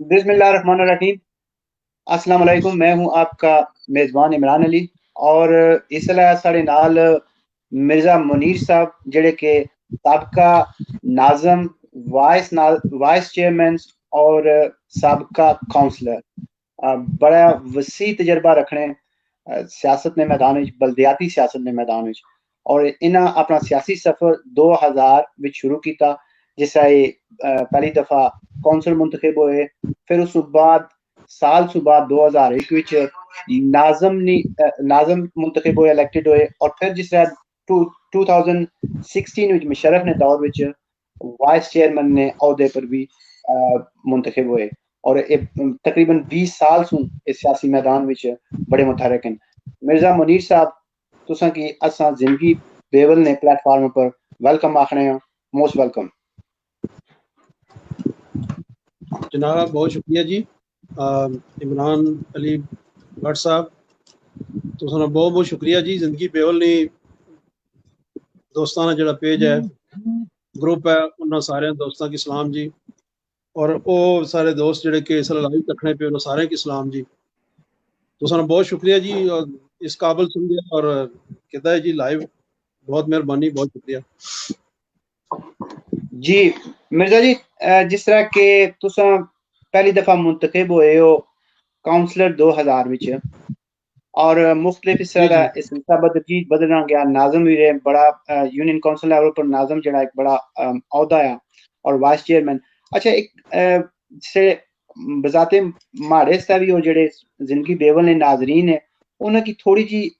बिस्मिल्लाहिर्रहमानिर्रहीम। अस्सलाम वालेकुम। मैं हूं आपका मेज़बान इमरान अली और इसलै साढ़े नाल मिर्ज़ा मुनीर साहब जेह्ड़े कि साबका नाज़म, वाइस चेयरमैन और साबका काउंसलर, बड़ा वसी तजर्बा रखने सियासत ने मैदान विच, बलदियाती सियासत ने मैदान विच, और इन्हां अपना सियासी सफर 2000 विच शुरू किया, जिसलै पहली दफा कौंसल मुंतखब होए। फिर उस बाद साल सुबाद 2001 विच नाज़म मुंतखब होए, इलेक्टेड होए, और फिर जिसलै 2016 विच मुशर्रफ ने दौर विच वाइस चेयरमैन ने औहदे पर भी मुंतखब होए, और तकरीबन 20 साल सूं इस सियासी मैदान विच बड़े मुतहरक हैं। मिर्जा मुनीर साहब, तुसां की असां जिंदगी बेवल ने प्लेटफार्म पर वेलकम आखने हैं। मोस्ट वेलकम जनाब, बहुत शुक्रिया जी। इमरान अली भट्ट साहब, तुसां बहुत बहुत शुक्रिया जी। जिंदगी बेवल ने दोस्ताना जड़ा पेज है, ग्रुप है, उन्होंने सारे दोस्तों की सलाम जी। और वो सारे दोस्त जेडे कि इस लाइव तकने पे उन्होंने सारे की सलाम जी। तुसां बहुत शुक्रिया जी, और इस काबिल समझे और कहता है जी लाइव, बहुत मेहरबानी, बहुत शुक्रिया जी। मिर्जा जी, जिस तरह के तुसां पहली दफा मुंतखब होए हो काउंसलर 2000 विच, और मुख्तलिफ इस जी तरह जी का सिलसिला बदलना गया। नाज़म भी रहे, बड़ा यूनियन काउंसिल लेवल पर नाज़म जड़ा एक बड़ा औहदा है, और वाइस चेयरमैन। अच्छा, एक से बजाते माड़े से भी, जेड़े जिंदगी बेवल ने नाजरीन है, उन्हें थोड़ी जी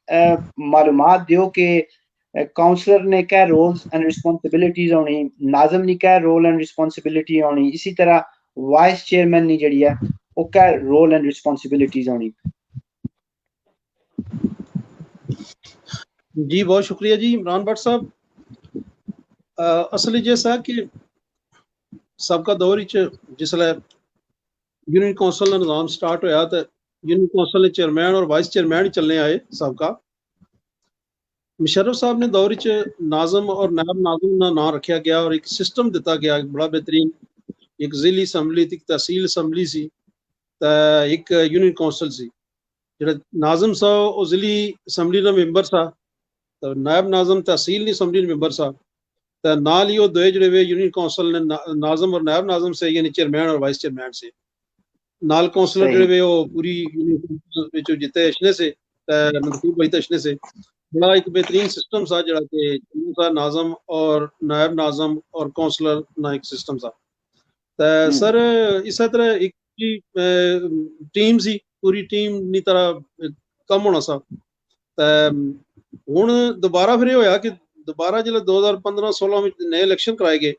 मालूमात दियो कि काउंसलर ने क्या रोल्स एंड रिस्पॉन्सिबिलिटीज होनी, नाज़म ने क्या रोल एंड रिस्पॉन्सिबिलिटी होनी, इसी तरह वाइस चेयरमैन ने जड़ी है वो क्या रोल एंड रिस्पॉन्सिबिलिटीज होनी। जी, बहुत शुक्रिया जी इमरान भट्ट साहब। असली जैसा कि सबका दौर जिसलै यूनियन कौंसल का निज़ाम स्टार्ट होया तो यूनियन कौंसल ने चेयरमैन और वाइस चेयरमैन ही चलने आए। सबका मुशर्रफ साहब ने दौर नाज़म और नायब नाज़म का नाम रखा गया और एक सिस्टम दिता गया, बड़ा बेहतरीन। एक जिली असैंबली थी, तहसील असैंबली सी, एक यूनियन कौंसल सी। जो नाज़म सा वो जिली असैंबली का मैंबर सा, तो नायब नाज़म तहसील असैंबली मैंबर सा। तो नाल ही वो दो जोड़े यूनियन कौंसल ने नाज़म और नायब नाज़म से, यानी चेयरमैन और वाइस चेयरमैन से। नाल कौंसलर सही। जो पूरी यूनियन जीते अचने से, मंतखब होते अचने से। बड़ा एक बेहतरीन सिस्टम सा जड़ा कि नाज़म और नायब नाज़म और कौंसलर ना एक सिस्टम सा। सर इस तरह एक टीम सी, पूरी टीम नी तरह कम होना सा। हुण दोबारा फिर होया कि दोबारा जो 2015-16 में नए इलेक्शन कराए गए,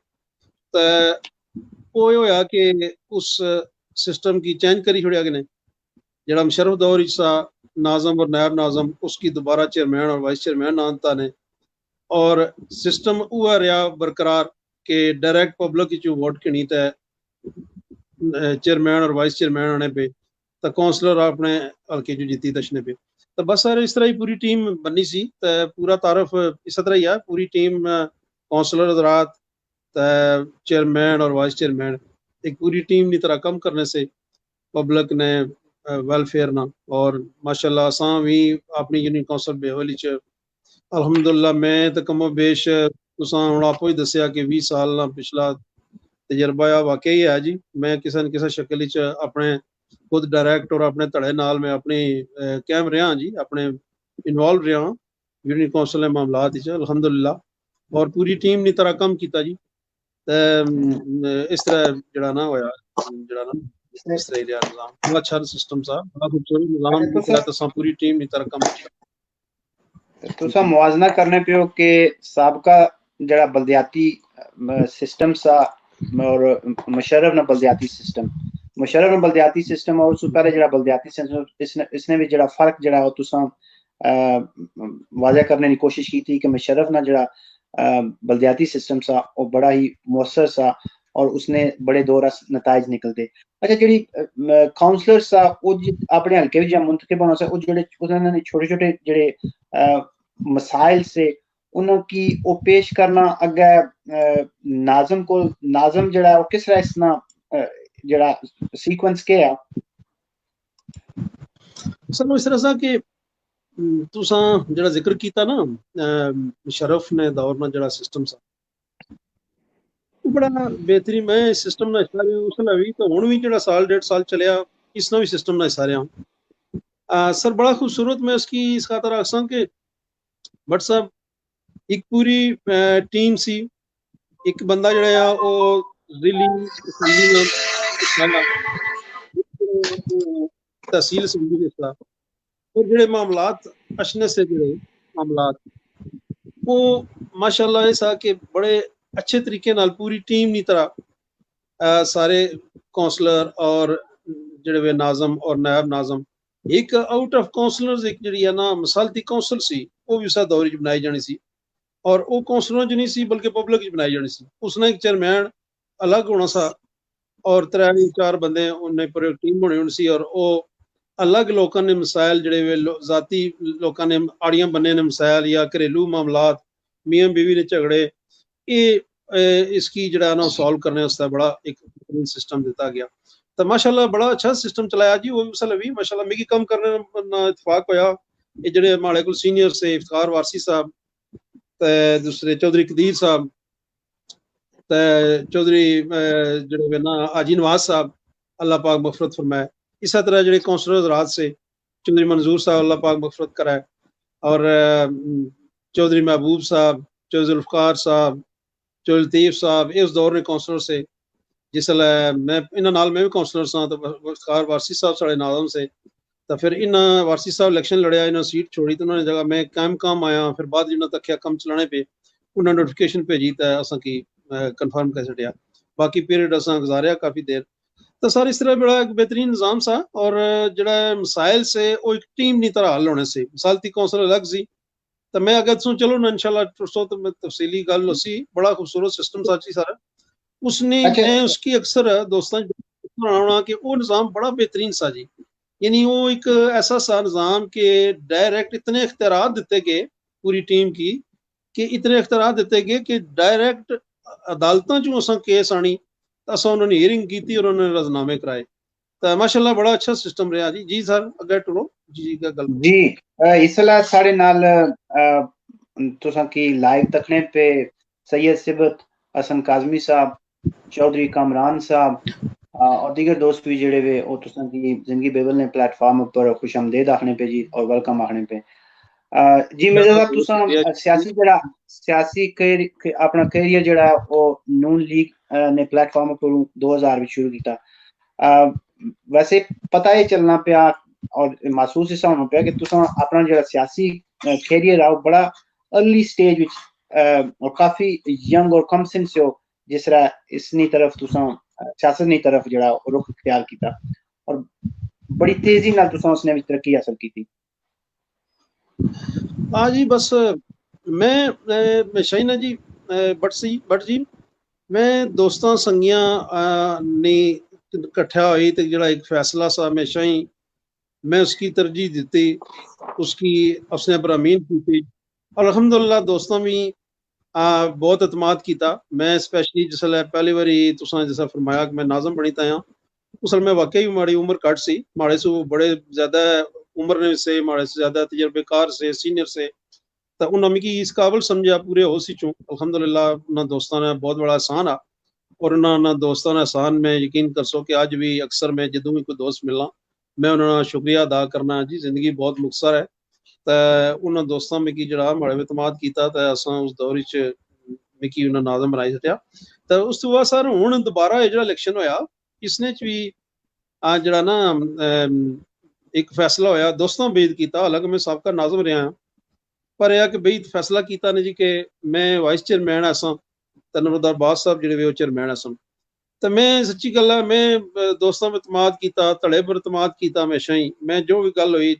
तो होया कि उस सिस्टम की चेंज करी छोड़िया गया। जरा मुशर्रफ दौर सा नाज़म और नायब नाज़म, उसकी दोबारा चेयरमैन और वाइस चेयरमैन नामता ने, और सिस्टम हुआ रहा बरकरार कि डायरेक्ट पब्लिक वोट करनी तय चेयरमैन और वाइस चेयरमैन आने पे, तो कौंसलर अपने हल्के जो जीती दशने पे। तो बस सर इस तरह ही पूरी टीम बनी सी। तो पूरा तारफ इस तरह ही है, पूरी टीम कौंसलर हज़रात, चेयरमैन और वाइस चेयरमैन, एक पूरी टीम की तरह कम करने से पब्लिक ने वेलफेयर ना। और माशाल्लाह असां भी अपनी यूनियन कौंसल बेहवली च अलहमदुलिल्लाह, मैं तो कमो बेश तुसां हुण आपो ही दस्सिया कि 20 साल ना पिछला तजर्बा वाकई है जी। मैं किसी न किसी शक्ल अपने खुद डायरैक्ट और अपने धड़े नाल मैं अपनी कैम रहा जी, अपने इन्वॉल्व रहा यूनियन कौंसल के मामलात अलहमदुलिल्लाह, और पूरी टीम ने तरह कम किया जी। इस तरह जड़ा ना होया, जड़ा ना इस तरह रहा निज़ाम, बड़ा अच्छा सिस्टम सा, बड़ा खूबसूरत निज़ाम अच्छा, जिस तरह तो पूरी टीम ने तरह कम किया। तुसा मुआजना करने पे हो कि साबका जड़ा बलदियाती सिस्टम सा और मुशर्रफ ना बलदियाती सिस्टम, मुशर्रफ ना बलदियाती सिस्टम, और उससे पहले जड़ा बलदियाती सिस्टम, इसने भी जड़ा फर्क जड़ा हो तुसा वाज़ह करने की कोशिश की थी कि मुशर्रफ ना जड़ा बलदियाती सिस्टम सा वो बड़ा ही मुअस्सर सा, और उसने बड़े दोर नताइज निकलते। अच्छा, जेडी काउंसलर सा अपने हल्के विच मुंतखब होना सा, वो जेडे उन्होंने छोटे छोटे जेडे मसाइल से उनकी वो पेश करना अगे नाज़म को, नाज़म जड़ा वो किस तरह इसना जड़ा सीक्वेंस के है? सर इस तरह सा कि तुसां जड़ा जिक्र कीता ना मुशर्रफ ने दौर ना जड़ा सिस्टम सा वो बड़ा बेहतरीन। मैं इस सिस्टम ना हिस्सा लिया उसने भी तो हुण भी जड़ा साल 1.5 साल चलिया इसना भी सिस्टम ना हिस्सा रहा सर। बड़ा खूबसूरत मैं इसकी इस खातर आखसां कि बट साहब एक पूरी टीम सी, एक बंदा जड़ा आ वो जिली असम्बली में पहला तहसील असम्बली में हिस्सा और जड़े मामलात अशने से जड़े मामलात वो माशाल्लाह ऐसा कि बड़े अच्छे तरीके नाल पूरी टीम की तरह सारे काउंसलर और जड़े वे नाजम और नायब नाजम एक आउट ऑफ काउंसलर्स एक जी ना मिसालती काउंसल सी वो भी उस दौर बनाई जानी सी और वो काउंसलर च नहीं सी बल्कि पब्लिक च बनाई जानी सी। उसने एक चेयरमैन अलग होना सा और 3-4 बंदे उन्हें पर टीम होनी होनी सी और वो अलग लोगों ने मसाइल जड़े वे जाती लोगों ने आड़ियां बने ने मसाइल या घरेलू मामलात मियाँ बीवी ने झगड़े ये इसकी जड़ा ना सॉल्व करने वास्ते बड़ा एक सिस्टम दिता गया। तो माशाल्लाह बड़ा अच्छा सिस्टम चलाया जी। वो भी माशाल्लाह मिगी कम करने ना इतफाक होया। ये जड़े हमारे को सीनियर से इफ्तार वारसी साहब ते दूसरे चौधरी कदीर साहब ते चौधरी जड़े वे ना हाजी नवाज साहब अल्लाह पाक मगफरत फरमाए। इस तरह जड़े काउंसलर हज़रात से चौधरी मंजूर साहब अल्लाह पाक मगफरत कराए और चौधरी महबूब साहब, चौधरी जुल्फ़कार साहब, चौधरी लतीफ़ साहब इस दौर ने काउंसलर से जिसलै मैं इन्हां नाल मैं भी काउंसलर सा तो इफ्तार वारसी साहब साढ़े नाज़म से तो फिर इन्हां वारसी साहब इलेक्शन लड़िया इन्हां सीट छोड़ी तो उन्होंने जगह मैं काम आया फिर बाद जिन्होंने तक कम चलाने पे उन्होंने नोटिफिकेशन भेजी तो असा की कन्फर्म कर छड़िया। बाकी पीरियड असा गुजारिया काफ़ी देर। तो सर इस तरह बड़ा एक बेहतरीन निज़ाम सा और जड़ा मसाइल से वो एक टीम की तरह हल होने से मिसालती कौंसल अलग सी तो मैं अगर सो चलो ना इंशाल्लाह तो मैं तफसीली गल उसी बड़ा खूबसूरत सिस्टम साची सारा उसने अच्छा मैं उसकी अक्सर दोस्तों बनाना कि वो निज़ाम बड़ा बेहतरीन सा जी। यानी वो एक ऐसा सा निज़ाम के डायरेक्ट इतने इख्तियारात दिते गए पूरी टीम की कि इतने इख्तियारात दिते गए कि डायरेक्ट अदालतां चों असां केस आनी असां उन्होंने हियरिंग की और उन्होंने रजनामे कराए तो माशाल्लाह बड़ा अच्छा सिस्टम रहा जी। जी सर अगे टुरो जी का गल जी इसला साढ़े नाल तुसां की लाइव तकने पे सैयद सिबत हसन काजमी साहब, चौधरी कामरान साहब और दीगर दोस्त भी जेड़े वे ओ तुसां की जिंदगी बेबल ने प्लेटफॉर्म पर खुशामदीद आखने पे जी और वेलकम आखने पे जी मिर्जा साहब तुसां सियासी जड़ा सियासी अपना करियर जड़ा ओ नून लीग ने प्लेटफॉर्म पर 2000 में शुरू किया। वैसे पता ही चलना पिया और महसूस इसा होना पिया कि तुसां अपना जड़ा सियासी करियर आओ बड़ा अर्ली स्टेज विच और काफी यंग और कम सिन से हो जिस तरह इसनी तरफ तुसां सियासत नी तरफ जड़ा रुख इख्तियार किया और बड़ी तेजी नाल तुसां उसने भी तरक्की हासिल की थी। हाँ जी बस मैं शाइना जी बट जी मैं दोस्तों संगियां ने इकट्ठा हुई तो जड़ा एक फैसला सा हमेशा ही मैं उसकी तरजीह दी उसकी उसने पर अमीन की थी और अल्हम्दुलिल्लाह दोस्तों भी बहुत एतमाद किया। मैं स्पैशली जिसलै पहली बारी तुसां जैसा फरमाया कि मैं नाज़म बनी ताया उसल में वाकई माड़ी उम्र घट सी माड़े से बड़े ज्यादा उम्र से माड़े से ज्यादा तजर्बेकार से सीनियर से तो उन्होंने मिगी इस काबिल समझा पूरे हो सी चूँ अल्हम्दुलिल्लाह उन्होंने दोस्तों ने बहुत बड़ा एहसान आ और उन्होंने दोस्तों ने एहसान में यकीन कर सो कि अज भी अक्सर मैं जदों भी कोई दोस्त मिलना मैं उन्होंने शुक्रिया अदा करना जी। जिंदगी बहुत मुख्तसर है तो उन्होंने दोस्तों मिगी जड़ा माड़े एतमाद किया तो असां उस दौर च मिगी उन्होंने नाज़म बनाई छड्या तो उस तो बाद सर हुण दोबारा जो इलेक्शन होया इसने च भी जड़ा ना एक फैसला होया दोस्तों बेद किया हालांकि मैं सबका नाज़म रहा पर यह कि बई फैसला किया ने जी कि मैं वाइस चेयरमैन ऐसा तो नवरदार बास साहब जो वे चेयरमैन ऐसा तो मैं सच्ची गल है मैं दोस्तों में एतमाद किया धड़े पर एतमाद किया हमेशा ही मैं जो भी गल हुई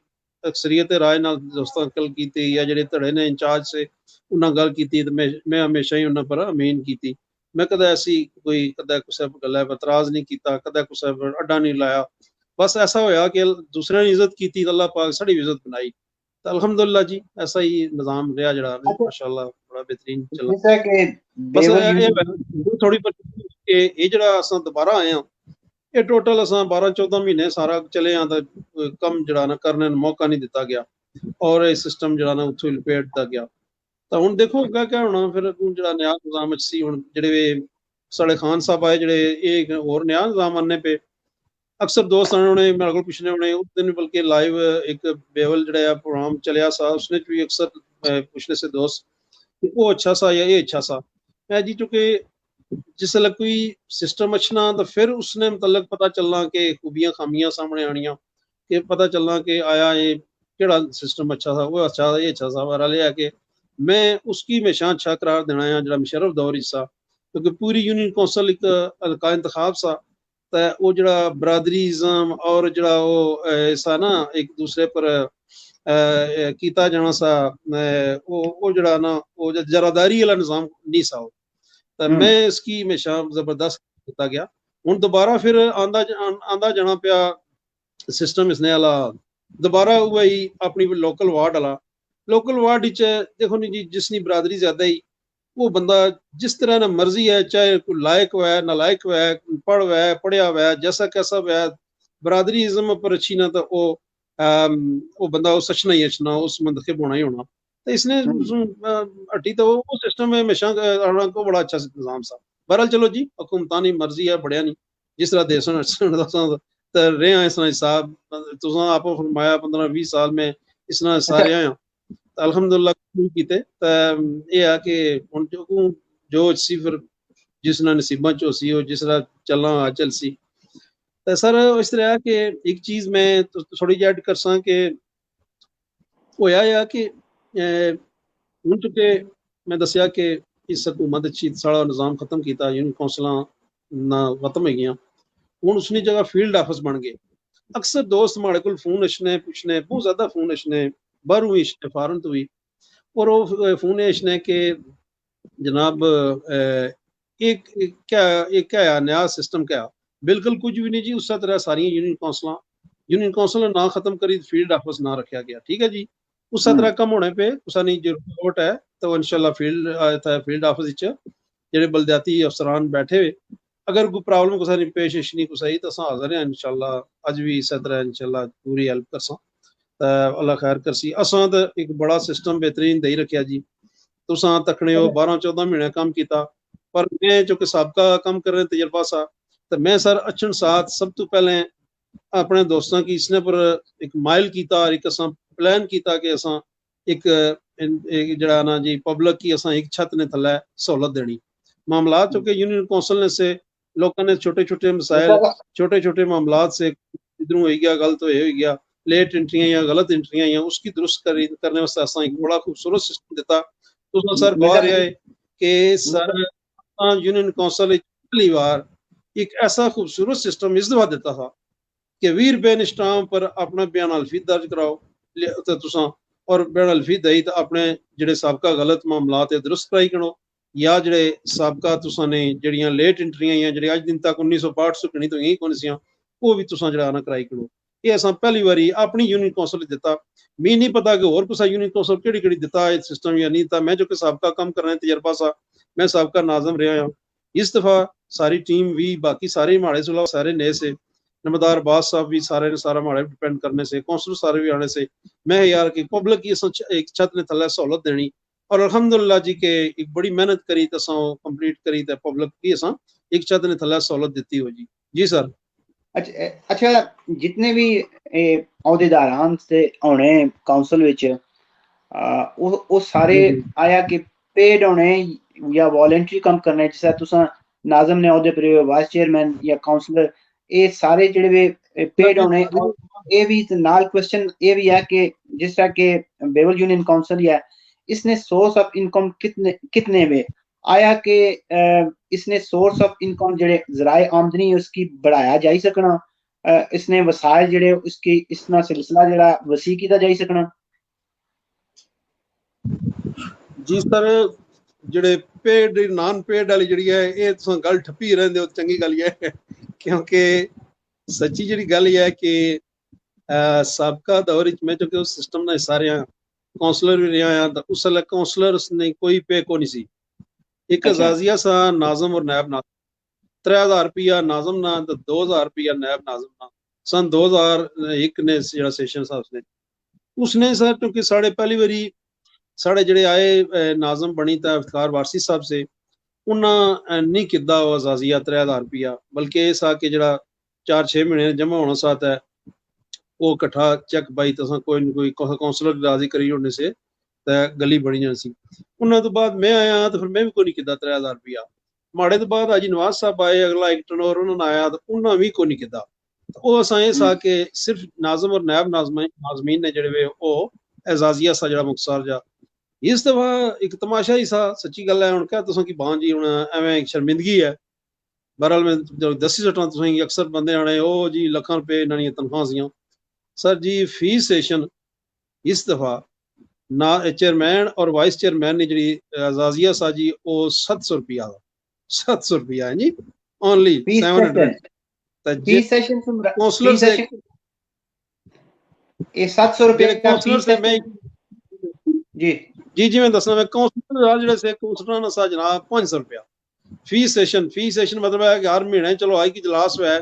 अक्सरीयत राय नाल दोस्तों गल की या जो धड़े ने इंचार्ज से उन्हें गल की तो मैं हमेशा ही उन्होंने पर अमीन की। मैं कद ऐसी कोई कद कुछ गल एतराज नहीं किया कद कुछ अड्डा नहीं लाया बस ऐसा होया कि दूसरे ने इज्जत की अल्लाह पाक साड़ी इज्जत बनाई तो अल्हम्दुलिल्लाह जी ऐसा ही निज़ाम रहा जड़ा माशाल्लाह बड़ा बेहतरीन चला। जैसा कि बस बेवल यूसुफ थोड़ी ये जड़ा असां दोबारा आए हैं ये टोटल असां 12-14 महीने सारा चले आ तो कम जड़ा ना करने मौका नहीं दिता गया और ये सिस्टम जड़ा ना उत्थों लपेटता गया। तो हुण देखो अग्गे क्या होना फिर जड़ा नया निज़ाम सी हुण जेह्ड़े साढ़े खान साहब आए जेह्ड़े एक होर नया निज़ाम आने पे अक्सर दोस्त आने उ'नें मेरे कोल पुच्छने उ'नें उस दिन बल्कि लाइव एक बेवल जेह्ड़ा प्रोग्राम चलेआ सा उसने भी अक्सर पुच्छने से दोस्त कि वो अच्छा सा या ये अच्छा सा। मैं जी चूंकि जिसलै कोई सिस्टम अच्छना तो फिर उसने मतलब पता चलना कि खूबियां खामियां सामने आनियां कि पता चलना कि आया ये केड़ा सिस्टम अच्छा था वो अच्छा था ये अच्छा था। बहरहाल एह् है कि मैं उसकी हमेशा अच्छा करार देना है जेह्ड़ा मुशर्रफ दौर च सा क्योंकि पूरी यूनियन कौंसल एक हल्का इंतखाब सा ते वो जेह्ड़ा बरादरीज़म और जेह्ड़ा वो सा ना एक दूसरे पर कीता जाना सा वो जेह्ड़ा ना वो जरादारी आह्ला निज़ाम नहीं सा ओह्। ते मैं इसकी हमेशा जबरदस्त कीता गया। हुण दोबारा फिर आंदा जाना पिया सिस्टम इसने आह्ला दोबारा उ'ऐ अपनी लोकल वार्ड आह्ला। लोकल वार्ड च देखो नी जी जिसनी बरादरी ज़्यादा ही वो बंदा जिस तरह ना मर्जी है चाहे कोई लायक होऐ नालायक होऐ पढ़ होऐ पढ़िया होऐ जैसा कैसा होऐ बरादरीज़म पर अच्छी ना तो वो बंदा उस अच्छना ही अच्छना उस मुंतखब होना ही होना। तो इसने हट्टी तो वो सिस्टम है हमेशा को बड़ा अच्छा निज़ाम सा। बहरहाल चलो जी हुकूमतां दी मर्जी है बड़िया नहीं जिस तरह देश रहे हैं इसना हिसाब तुसां आपो फरमाया 15-20 साल में इसना हिस्सा अच्छा रहे हैं अल्हम्दुलिल्लाह कीते ते एह् है कि हुण जो सी फिर जिसना नसीबां च सी और जिस तरह चलना चलसी। ते सर इस तरह है कि एक चीज मैं थोड़ी जी ऐड करसां कि होया या कि हुण चुके मैं दस्सेआ कि इस हुकूमत च साढ़ा निज़ाम खत्म कीता यूनियन कौंसलां ना खत्म हो गईयां हुण उसनी जगह फील्ड आफिस बन गए। अक्सर दोस्त माड़े कोल फोन अचने पुछने बहुत ज्यादा फोन अचने बाहरों भी अचने फारन तो भी और वो फोन अचने कि जनाब एक क्या है नया सिस्टम क्या बिल्कुल कुछ भी नहीं जी उस तरह सारी यूनियन कौंसल ना खत्म करी फील्ड ऑफिस ना रखा गया ठीक है जी उस तरह कम होने पे कुसानी जो रिपोर्ट है तो इंशाल्लाह फील्ड ऑफिस जेह्ड़े बलदियाती अफसरान बैठे हुए अगर कोई प्रॉब्लम कुसै नी पेश अचनी कुसै दी तो असां हाज़र हैं इंशाल्लाह अज भी इस तरह इंशाल्लाह पूरी हेल्प करसां ते अल्लाह खैर करसी। असां ते एक बड़ा सिस्टम बेहतरीन देई रखेआ जी तुसां तकने हो 12-14 महीने कम कीता पर मैं जो कि साबका कम करने तजर्बा सा तो मैं सर अचन साथ सब तो पहले अपने दोस्तों की इसने पर एक माइल कीता और एक असां प्लान कीता कि असां एक जड़ा ना जी पब्लिक की असां एक छत ने थल्ले सहूलत देनी मामला चूंकि यूनियन कौंसल ने से लोगों ने छोटे छोटे मसाइल छोटे छोटे मामला से इधरों हो गया गलत हो गया लेट एंट्रियां या गलत एंट्रियां या उसकी दुरुस्त करने वास्ते असां एक बड़ा खूबसूरत सिस्टम दिता तो सर गौर है कि सर यूनियन कौंसल पहली बार एक ऐसा खूबसूरत सिस्टम इस दफा दिता था कि 20 रुपए स्टाम्प पर अपना बयान हल्फी दर्ज कराओ तो तुसां और बयान हल्फी दई तो अपने जेह्ड़े सबका गलत मामला दुरुस्त कराई करो या जेह्ड़े सबका तुसां ने जेह्ड़ियां लेट एंट्रियां या जेह्ड़े अज दिन तक 1962 च गणित होई कौन सियां वो भी तुसां जेह्ड़ा ना कराई करो ये असां पहली बारी अपनी यूनियन कौंसल दिता मी नहीं पता कि होर कुसै यूनियन कौंसल केड़ी केड़ी दिता है सिस्टम या नहीं दिता मैं जो कि सबका कम करने तजर्बा सा मैं सबका नाज़म रहा हूं इस दफा सारी टीम भी बाकी सारे माड़े सुलह सारे नए से नमदार बास साहब भी सारे ने सारा माड़े डिपेंड करने से कौंसलर सारे भी आने से मैं यार कि पब्लिक की एक छत ने थल्ले सहूलत देनी और अल्हम्दुलिल्लाह जी के एक बड़ी मेहनत करी तो असां कंप्लीट करी तो पब्लिक की असां एक छत ने थल्ले सहूलत दी हो जी सर। अच्छा अच्छा जितने भी अहदेदारान से होने काउंसिल विच वो सारे आया कि पेड होने या वॉलंटरी कम करने जिस तुसां नाज़म ने ओहदे पर वाइस चेयरमैन या काउंसलर ये सारे जेह्ड़े भी पेड होने और ये भी नाल क्वेश्चन ये भी है कि जिस तरह के बेवल यूनियन काउंसिल है इसने सोर्स ऑफ इनकम कितने कितने में आया कि इसने सोर्स ऑफ इनकम जेह्ड़े ज़राए आमदनी उसकी बढ़ाया जाई सकना इसने वसाइल जेह्ड़े उसकी इसना सिलसिला जेह्ड़ा वसी कीता जाई सकना जी सर जेह्ड़े पेड नॉन पेड वाली जेह्ड़ी है ये तुसां गल ठप्पी रहिंदे हो चंगी गल है क्योंकि सच्ची जेह्ड़ी गल है कि सबका दौर मैं जो कि उस सिस्टम का हिस्सा रहा काउंसलर भी रहा तो उस वेल्ले काउंसलर ने कोई पे को नहीं सी एक अच्छा अजाजिया सा नाज़म और नायब नाज़म 3000 रुपया नाजम ना तो 2000 रुपया नैब नाजम ना सन 2001 ने जेड़ा सेशन साहब ने उसने सर क्योंकि साढ़े पहली बारी साढ़े जेड़े आए नाजम बनी तो इफ्तार वारसी साहब से उन्हें नहीं किदा आजाजिया 3000 रुपया बल्कि ये सा कि जरा 4-6 महीने जमा होना साथ है वो कट्ठा चेक भाई तुसा कोई न कोई काउंसलर राजी करी होने से गली बनी जानी सी। उन्होंने तो बाद मैं आया तो फिर मैं भी कोई नहीं किदा 3000 रुपया माड़े तो बाद हाजी नवाज साहब आए अगला एक टर्नओवर उन्होंने आया तो उन्होंने भी कोई नहीं किदा। वो असा ये सा कि सिर्फ नाजम और नैब नाजमीन ने जड़े वे वो एजाजिया सा जरा मुख्तार जा इस दफा एक तमाशा ही सा सच्ची गल है। क्या तुसा की बां जी हूँ एवं शर्मिंदगी है। बहरहाल मैं जो दसी सटा तुसा अक्सर बंदे आने ओ जी लखां रुपए इन्होंने तनख्वाह सी सर जी फी सेशन इस दफा ना चेयरमैन और वाइस चेयरमैन ने जी एजाजिया सा जी वो 700 रुपया 700 रुपया है जी ओनली 700 काउंसलर से ये 700 रुपए काउंसलर से मैं जी जी जी मैं दसना मैं काउंसलर जेड़े से काउंसलर ने सा जनाब 500 रुपया फी सेशन मतलब है कि हर महीने चलो आई की इजलास है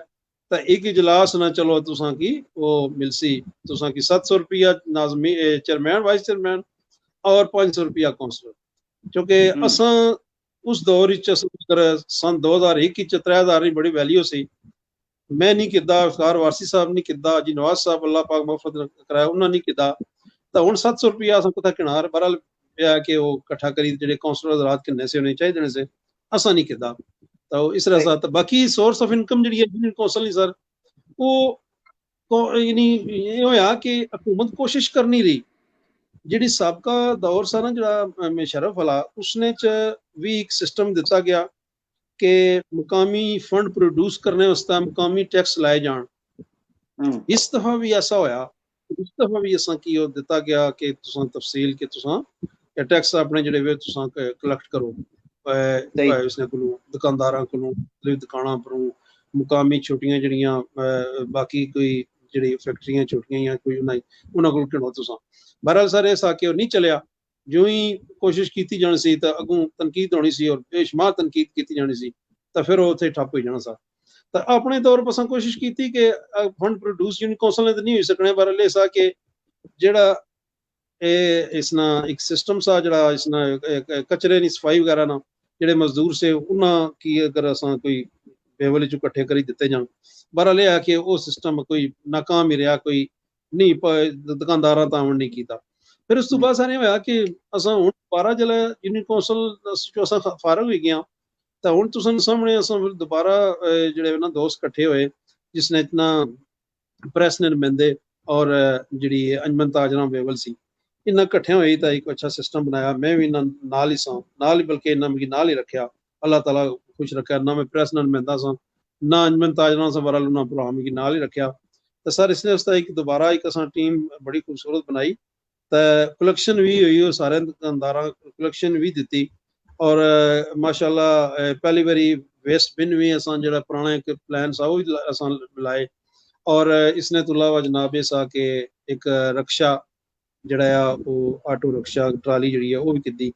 तो एक इजलास ना चलो तुसा की वो मिलसी तुसा की 700 रुपया नाजमी चेयरमैन वाइस चेयरमैन और 500 रुपया काउंसलर क्योंकि असा उस दौर सन 2001 3000 बड़ी वैल्यू सी मैं नहीं किदा इफ्तार वारसी साहब नहीं किदा जी नवाज साहब अल्लाह पाक मफरत कराया उन्होंने नहीं किदा तो हुण 700 रुपया असा कुत्ता किनार बहरहाल कि वो कट्ठा करी जेडे काउंसलर हज़रात किन्ने से होने चाहिए से असा नहीं किदा तो इस तरह से बाकी सोर्स ऑफ इनकम जी है कौंसल सर वो यानी ये होया कि हुकूमत कोशिश कर नहीं रही जी सबका दौर सा ना जरा मुशर्रफ वाला उसने भी एक सिस्टम दिता गया कि मुकामी फंड प्रोड्यूस करने वास्ते मुकामी टैक्स लाए जान। इस दफा भी ऐसा होया इस दफा भी असा की दिता गया कि तुसा तफसील के तुसा टैक्स अपने जड़े वे तुसा कलैक्ट करो उसने कोलों दुकानदारां कोलों दुकानां परों मुकामी छोटियां जड़ियां बाकी कोई जड़ी फैक्ट्रियां छोटियां या कोई उन्हां कोल किनो तुसा बहरहाल सर इस आके नहीं चलिया जो ही कोशिश की जानी सी तो अगों तनकीद होनी सी और बेशुमार तनकीद की जानी सी तो फिर वो उत्थे ठप हो जाना सा। तो अपने तौर पर असां कोशिश की कि फंड प्रोड्यूस यूनिट कौंसल ने तो नहीं हो सकने बहरहाल इस आ कि जेड़ा इसना एक सिस्टम सा जड़ा इसना कचरे नी सफाई वगैरह ना जेड़े मजदूर से उन्हां की अगर असां कोई बेवल चो कट्ठे करी दिते जान बहरहाल यह कि वो सिस्टम कोई नाकाम ही रहा कोई नहीं दुकानदारां तावन नहीं किया। फिर उस तो बाद सारे होया कि असा हुण दोबारा जिसलै यूनिट कौंसल चो असा फारग हो गया तो हुण तुसां सामने असा दोबारा जेड़े ना दोस्त कट्ठे होए जिसने इतना प्रेस ने नुमाइंदे और जी अंजमन ताजरा बेवल सी इन्ना कट्ठे होए तो एक अच्छा सिस्टम बनाया। मैं भी नाल ही सा नाल ही बल्कि इन्ना मिगी नाल ही रखा अल्लाह ताला खुश रखा ना मैं प्रेस नाल नुमाइंदा सा ना अंजमन ताजरा सा बहरहाल उन्होंने भरा मिगी नाल ही रखा। तो सर इसने वास्ते एक दोबारा एक असा टीम बड़ी खूबसूरत बनाई तो कलैक्शन भी हुई और सारे दुकानदार कलैक्शन भी दी और माशाल्लाह पहली बारी वेस्ट बिन भी असा जो पुराना एक प्लान सा वो भी असा लाए और इसने तो अलावा जनाब सा कि एक रक्षा जड़ा वो आटो रक्षा ट्राली जी है वो भी की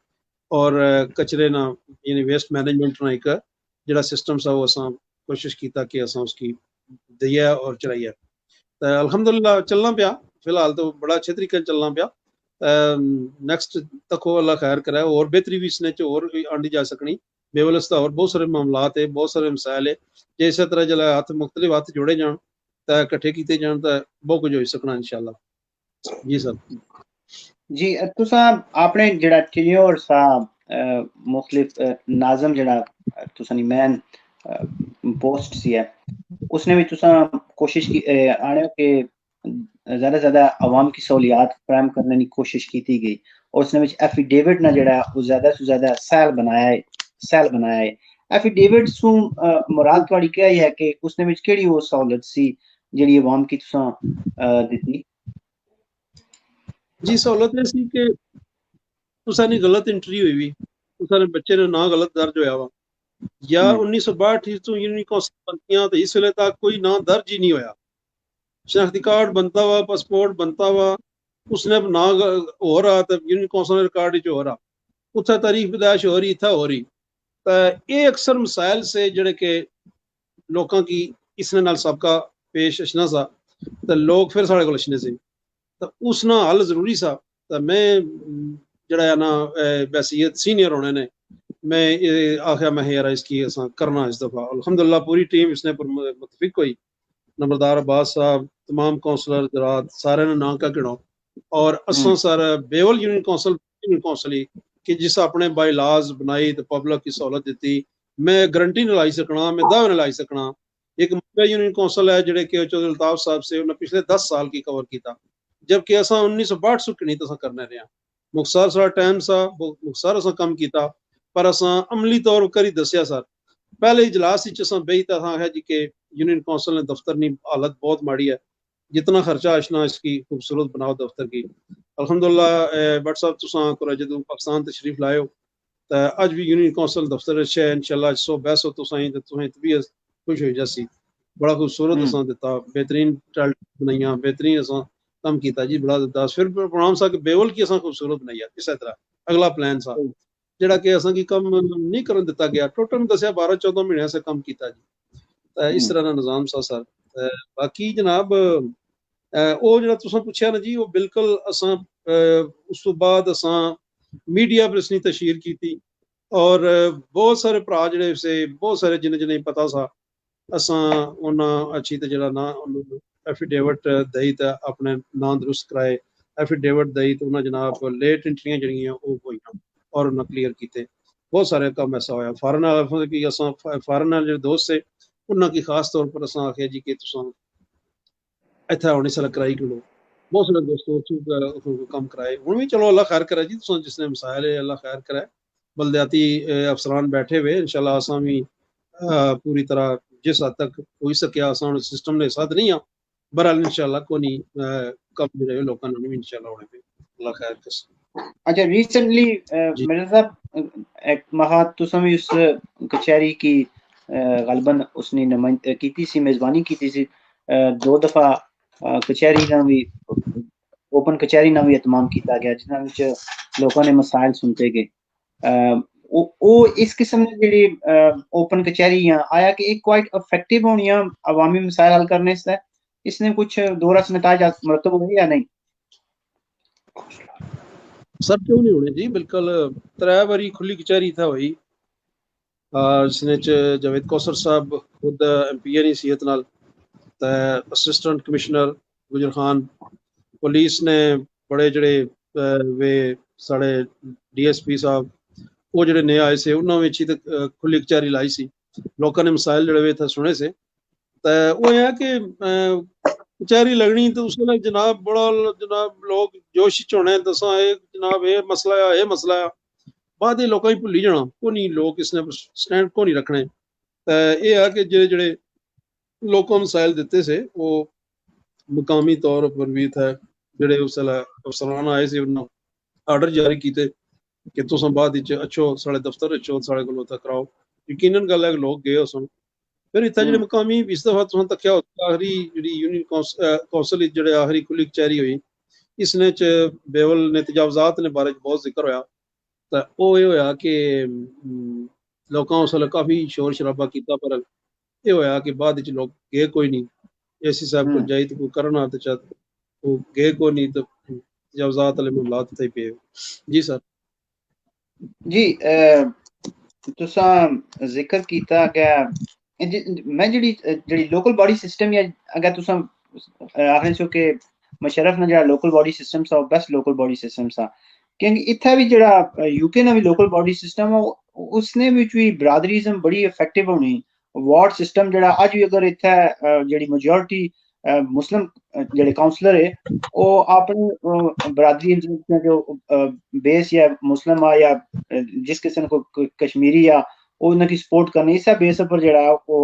और कचरे ना यानी वेस्ट मैनेजमेंट ना एक जड़ा सिस्टम सा वो असा कोशिश किया कि असा उसकी दिया और चलाइया तो अल्हम्दुलिल्लाह चलना पाया फिलहाल तो बड़ा अच्छे तरीके चलना पाया। नैक्सट तक अल्लाह खैर करे और बेहतरी भी इसने और आंदी जा सकनी बेवलस्ता और बहुत सारे मामलात है बहुत सारे मसाइल है जो इस तरह जो हथ मुख्तलिफ हथ जोड़े जान तो कट्ठे किए जान तो बहुत कुछ हो सकना इंशाल्लाह। जी सर जी तुसा आपने जड़ा टेन्योर सा मुख्तलिफ नाज़म जड़ा तुसा नी मैन पोस्ट सी है उसने भी तुसा कोशिश की आने के ज़्यादा से ज़्यादा आवाम की सहूलियात फराहम करने की कोशिश की गई और उसने एफिडेविट ना जड़ा वो ज़्यादा से ज़्यादा सैल बनाया है एफिडेविट सू मुराद थोड़ी क्या है कि उसने केड़ी वो सहूलत सी जेड़ी आवाम की तुसा दिती। जी सहूलत है सी कि तुसा ने गलत एंट्री हुई भी तुसा ने बच्चे ने ना गलत दर्ज होया वा या 1962 तो यूनियन कौंसल बनतियां तो इस वेले तक कोई ना दर्ज ही नहीं होया शनाख्ती कार्ड बनता हुआ पासपोर्ट बनता हुआ उसने ना हो रहा तो यूनियन कौंसल रिकॉर्ड हो रहा उत्थे तारीख पैदाइश हो रही था हो रही तो ये अक्सर मसाइल से जड़े के लोगों की इसने नाल सबका पेश अचना सा तो लोग फिर साढ़े को अचने से तो उसना हल जरूरी सा। तो मैं जड़ा ना बैसीयत सीनियर होने ने मैं आख्या मैं यार इसकी असा करना इस दफ़ा अल्हम्दुलिल्लाह पूरी टीम इसने पर मुतफिक हुई। नंबरदार अब्बास साहब तमाम काउंसलर जरात सारे ने ना का गिनो और असों सर बेवल यूनियन काउंसिल कि जिस अपने बाई लाज बनाई तो पब्लिक की सहूलत दी मैं गारंटी नहीं लाई सकना मैं दावे नहीं लाई सकना। एक यूनियन काउंसिल है जोड़े के चौधरी अल्ताफ साहब से उन्हें पिछले 10 साल की कवर किया जबकि असा 1962 सुख नहीं तो करने रहा मुख्तार सारा टाइम सा मुख्तार असा कम किया पर असा अमली तौर कर ही दसिया सर पहले इजलास बही तो असा है जी के यूनियन काउंसिल ने दफ्तर की हालत बहुत माड़ी है जितना खर्चा अचना इसकी खूबसूरत बनाओ दफ्तर की अल्हम्दुलिल्लाह बट साहब तुसा जो पाकिस्तान तशरीफ लाए हो तो अज भी यूनियन काउंसिल दफ्तर है इंशाल्लाह 100 तो तबीयत खुश हो जासी बड़ा खूबसूरत असा दिता बेहतरीन बनाइया बेहतरीन असा कम किया जी बड़ा दिता फिर प्रोग्राम सा बेवल की असा खूबसूरत बनाई इस तरह अगला प्लान सा जड़ा कि असा की कम नहीं करन दिता गया टोटल दसिया 12-14 महीने से कम किया जी तो इस तरह का निज़ाम सा सर बाकी जनाब ਉਹ ਜਿਹੜਾ ਤੁਸੀਂ ਪੁੱਛਿਆ ਨਾ ਜੀ ਉਹ ਬਿਲਕੁਲ ਅਸਾਂ ਉਸ ਤੋਂ ਬਾਅਦ ਅਸਾਂ ਮੀਡੀਆ ਪਰ ਇਸਨੀ ਤਸ਼ਹੀਰ ਕੀਤੀ ਔਰ ਬਹੁਤ ਸਾਰੇ ਭਰਾ ਜਿਹੜੇ ਸੇ ਬਹੁਤ ਸਾਰੇ ਜਿन्हें ਪਤਾ ਸਾ ਅਸਾਂ ਉਹਨਾਂ ਅੱਛੀ ਤੇ ਜਿਹੜਾ ਨਾ ਉਹਨੂੰ ਐਫੀਡੇਵਿਟ ਦਈ ਤਾਂ ਆਪਣੇ ਨਾਂ ਦਰੁਸਤ ਕਰਾਏ ਐਫੀਡੇਵਿਟ ਦਈ ਤੇ ਉਹਨਾਂ ਜਨਾਬ ਲੇਟ ਐਂਟਰੀਆਂ ਜਿਹੜੀਆਂ ਉਹ ਹੋਈਆਂ ਔਰ ਉਹਨਾਂ ਕਲੀਅਰ ਕੀਤੇ बहुत सारे काम ऐसा होया फॉरन वाले की असां फॉरन वाले जो दोस्त से उन्होंने की खास तौर पर असां आखिया जी कि तुसां इत्थे आने साल कराई करो बहुत सारे दोस्तों कम कराए हूँ भी चलो अल्लाह खैर करे जी तुसां जिसने मसाइल है अल्लाह खैर करे बलदयाती अफसरान बैठे हुए इंशाल्लाह असां भी पूरी तरह जिस हद तक हो सकिया असां सिस्टम ने साथ नहीं आ बहरहाल इंशाल्लाह को नहीं कम रहे लोगों ने भी इंशाल्लाह होने पे अल्लाह खैर करे। अच्छा रिसेंटली मिर्जा साहब एक महा तुसां भी उस कचहरी की गलबन उसने की सी मेजबानी की सी 2 दफा कचहरी ना भी ओपन कचहरी ना भी इत्माम किया गया जिन्हां विच लोगों ने मसाइल सुनते गए वो इस किस्म की जेडी ओपन कचहरियां आया कि एक क्वाइट इफेक्टिव होनियां अवामी मसाइल हल करने से इसने कुछ दोरस नताज मरतब हुए या नहीं सर क्यों नहीं होने जी बिल्कुल 3 बारी खुली कचहरी था हुई जिसने जावेद कौसर साहब खुद MP नहीं सीहत नाल असिस्टेंट कमिश्नर गुजर खान पुलिस ने बड़े जड़े वे साढ़े DSP साहब वो जड़े नए आए से उन्होंने विच ही खुली कचहरी लाई सी लोगों ने मसाइल जड़े वे थे सुने से तो वो है कि कचहरी लगनी तो उसने जनाब बड़ा जनाब लोग जोश होने दसा जनाब ये मसला है बाद लोगों की भुली जाना को नहीं लोग इसने स्टैंड को नहीं रखने तो यह है कि जेड़े जेड़े लोगों मसाइल दिते से वो मुकामी तौर पर भी थे जेड़े उस अफसरान आए से उन्होंने आर्डर जारी किए कि तुम बाद अच्छो साढ़े दफ्तर अच्छो साढ़े को कराओ यकीनन गल है लोग गए सन फिर इतना जो मुकामी इस दफा तुम तक्या आखिरी जी यूनियन कौंसल जो आखिरी खुली कचहरी हुई इसने बेवल ने तजावजात ने बारे बहुत जिक्र होया तो वो ये होया कि लोगों उस काफ़ी शोर शराबा किया पर यह होया कि बाद लोग गए कोई नहीं AC साहब को जाई तो कोई करना तो चाह वो गए को नहीं तो तजावजात वाले मामलात थे पे जी सर जी तुसा जिक्र किया क्या मैं जी लोकल बॉडी सिस्टम या अगर तुसा आखने छो के मुशर्रफ ने जड़ा लोकल बॉडी सिस्टम सा बेस्ट लोकल बॉडी सिस्टम सा क्योंकि इत्थे भी जड़ा UK ना भी लोकल बॉडी सिस्टम उसने भी बरादरीज़म बड़ी इफेक्टिव होनी वार्ड सिस्टम जड़ा आज भी अगर इत्थे जड़ी मेजॉरिटी मुस्लिम जड़े काउंसलर है वो अपनी बरादरी जो बेस या मुस्लिम आ या जिस किस्म को कश्मीरी या उनकी सपोर्ट करनी इस बेस पर जड़ा वो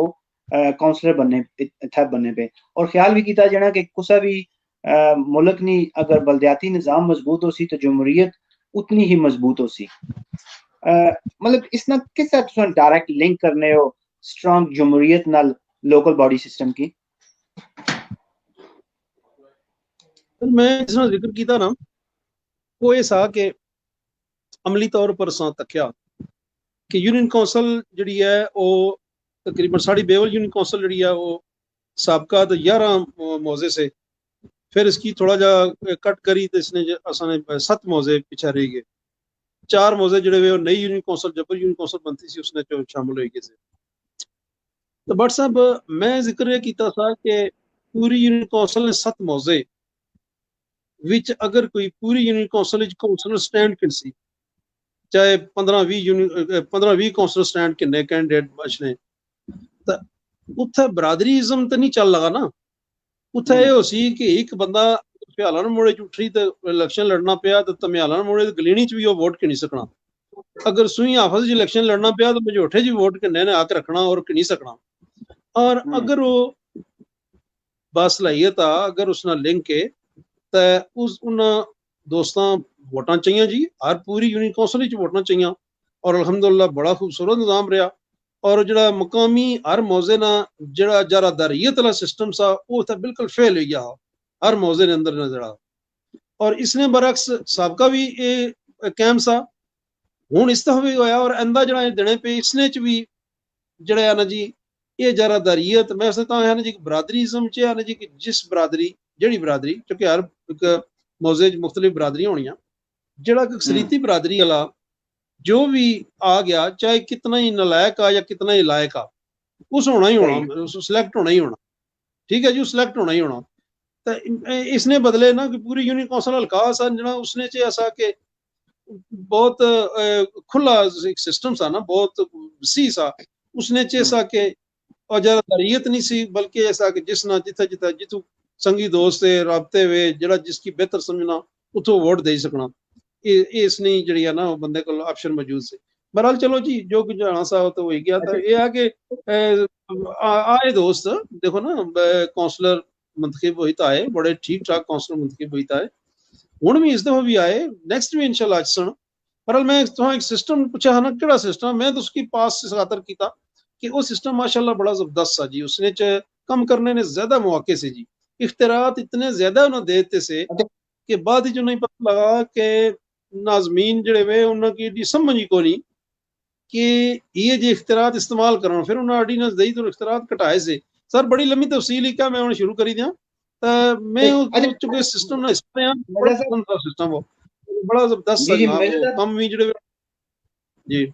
काउंसलर बनने इत्थे बनने पे और ख्याल भी किया जाना कि कुसा भी मुल्क नी अगर बलदियाती निज़ाम मजबूत हो सी तो जमहूरियत उतनी ही मजबूत हो सी मतलब इसना किस तरह डायरेक्ट लिंक करने हो स्ट्रॉन्ग जमहूरियत नाल लोकल बॉडी सिस्टम की मैं जिसना जिक्र किया ना वो ये सा कि अमली तौर पर असां तक्या कि यूनियन कौंसल जी है वो तकरीबन साड़ी बेवल यूनियन कौंसल जी वो सबका तो 11 मौजे से, फिर इसकी थोड़ा जा कट करी तो इसने असाने 7 मौजे पिछा रह गए, 4 मौजे जड़े वे नई यूनियन कौंसल जबर यूनियन कौंसल बनती सी उसने जो शामिल हो गए। तो बट साहब मैं जिक्र ये किया था कि पूरी यूनियन कौंसल ने 7 मौजे विच अगर कोई पूरी यूनियन कौंसल कौंसलर स्टैंड किन सी, चाहे 15-20 कौंसलर स्टैंड किन्ने कैंडिडेट बचने, तो उत्थे बरादरीइज्म तो नहीं चल लगा ना। उत्थे ये हो सी कि एक बंदा भ्यालन मोड़े च उठरी तो इलेक्शन लड़ना पिया तो धम्यालन मोड़े गलीनी च भी वो वोट नहीं सकना। अगर सुई आपस च इलेक्शन लड़ना पिया तो मझोठे च वोट किन्ने ने हक रखना और नहीं सकना। और अगर वो बासलाहियत आ अगर उसना लिंक है तो उस उन दोस्तां वोटां चाहिए जी, हर पूरी यूनियन कौंसल वोटां चाहिए। और अलहमदुलिल्लाह बड़ा खूबसूरत निज़ाम रहा। और जो मुकामी हर मौजे ना जरा जरादारियत वाला सिस्टम सा वो तो बिल्कुल फेल हो गया हर मौजे ने अंदर ना जरा। और इसने बरक्स सबका भी ये कैम सा हूँ इस तरह भी होया। और इंदा जरा देने पे इसने च भी जड़ा ना जी ये जरादारियत मैं समझता है ना जी बरादरीइज्म च है ना जी कि जिस बरादरी जड़ी बरादरी क्योंकि हर एक मौजे च मुख्तलिफ बरादरियां होनियां, जड़ा अक्सरीती बरादरी वाला जो भी आ गया चाहे कितना ही नलायक आ या कितना ही लायक आ उस होना ही होना, उस सिलेक्ट होना ही होना। ठीक है जी, सिलेक्ट होना ही होना। तो इसने बदले ना कि पूरी यूनियन कौंसल हल्का सा जना उसने च ऐसा कि बहुत खुला एक सिस्टम सा ना बहुत वसी सा उसने च ऐसा कि और जरादारियत नहीं सी बल्कि ऐसा कि जिसना जिथे जिथे जितू संगी दोस्त है राबते वे जरा जिसकी बेहतर समझना उतो वोट दे सकना इसने जड़ी है ना बंदे को ऑप्शन मौजूद से। बहरहाल चलो जी जो कुछ जाना सा तो हो गया। तो ये है कि आए दोस्त देखो ना काउंसलर मुंतखब होई आए बड़े ठीक ठाक काउंसलर मुंतखब होई आए हुण भी इस दफा भी आए नेक्स्ट भी इंशाल्लाह अचसन। बहरहाल मैं एक सिस्टम पूछा है ना केड़ा सिस्टम मैं तो उसकी पास से खातर किया कि वो सिस्टम माशाल्लाह बड़ा जबरदस्त सा जी। उसने कम करने ने ज्यादा मौके से जी इख्तियारात इतने ज्यादा उन्हें देते से कि बाद जो नहीं पता लगा कि नाजमीन जड़े वे उन्होंने समझ ही को नहीं कि ये जो इख्तियारात इस्तेमाल करना फिर उन्हें ऑर्डिनेंस दी तो इख्तियारात घटाए से। सर बड़ी लंबी तफसील ही क्या मैं शुरू करी दिया। मैं चूंकि सिस्टम ना सिस्टम वो बड़ा जबरदस्त सा जनाब वो कम भी जड़े जी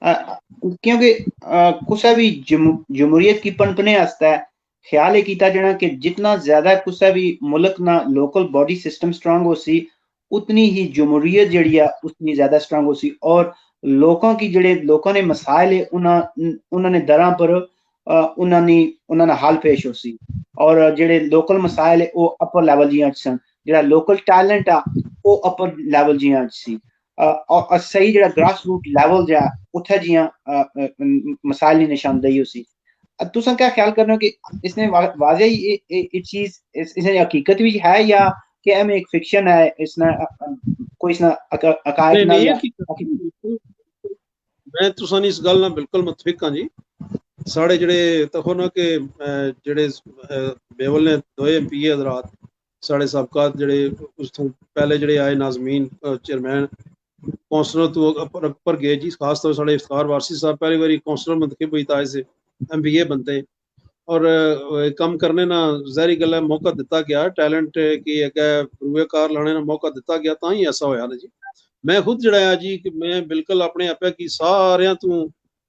क्योंकि कुसा भी जमहूरियत की पनपने आस्ता ख्याल ये किया जाना कि जितना ज्यादा कुसा भी मुल्क ना लोकल बॉडी सिस्टम स्ट्रांग हो सी उतनी ही जमहूरियत जड़ी है उतनी ज्यादा स्ट्रांग हो सी। और लोगों की जड़े लोगों ने मसाइल है उन्होंने दरां पर उन्होंने हल पेश हो सी। और जेडे लोकल मसाइल है वो अपर लेवल जियां सन, जेड़ा लोकल टैलेंट आ वो अपर लेवल जियां सी। और सही जेड़ा ग्रास रूट लेवल जा उत्थे जियां मसाइल की निशानदेही हो सी। तुसा क्या ख्याल करना कि इसने वाजे ये चीज इसने हकीकत भी है या कि एम एक फिक्शन है इसने कोई इसने अकायद ना या मैं तुसानी इस गल ना बिल्कुल मुतफिक हां जी। साढ़े जड़े तको ना कि जड़े बेवल ने 2 MPA हजरात साढ़े सबका जड़े उस पहले जड़े आए नाजमीन चेयरमैन कौंसलर तो अपर गए जी खास तौर साढ़े इफ्तार वारसी साहब पहली बारी कौंसलर मुंतखब हुई आए से MPA बनते और कम करने ना जहरी गल है मौका दिता गया टैलेंट की रूए कार लाने ना मौका दिता गया तो ही ऐसा होया ना जी। मैं खुद जड़ा जी कि मैं बिल्कुल अपने आपे की सारे तू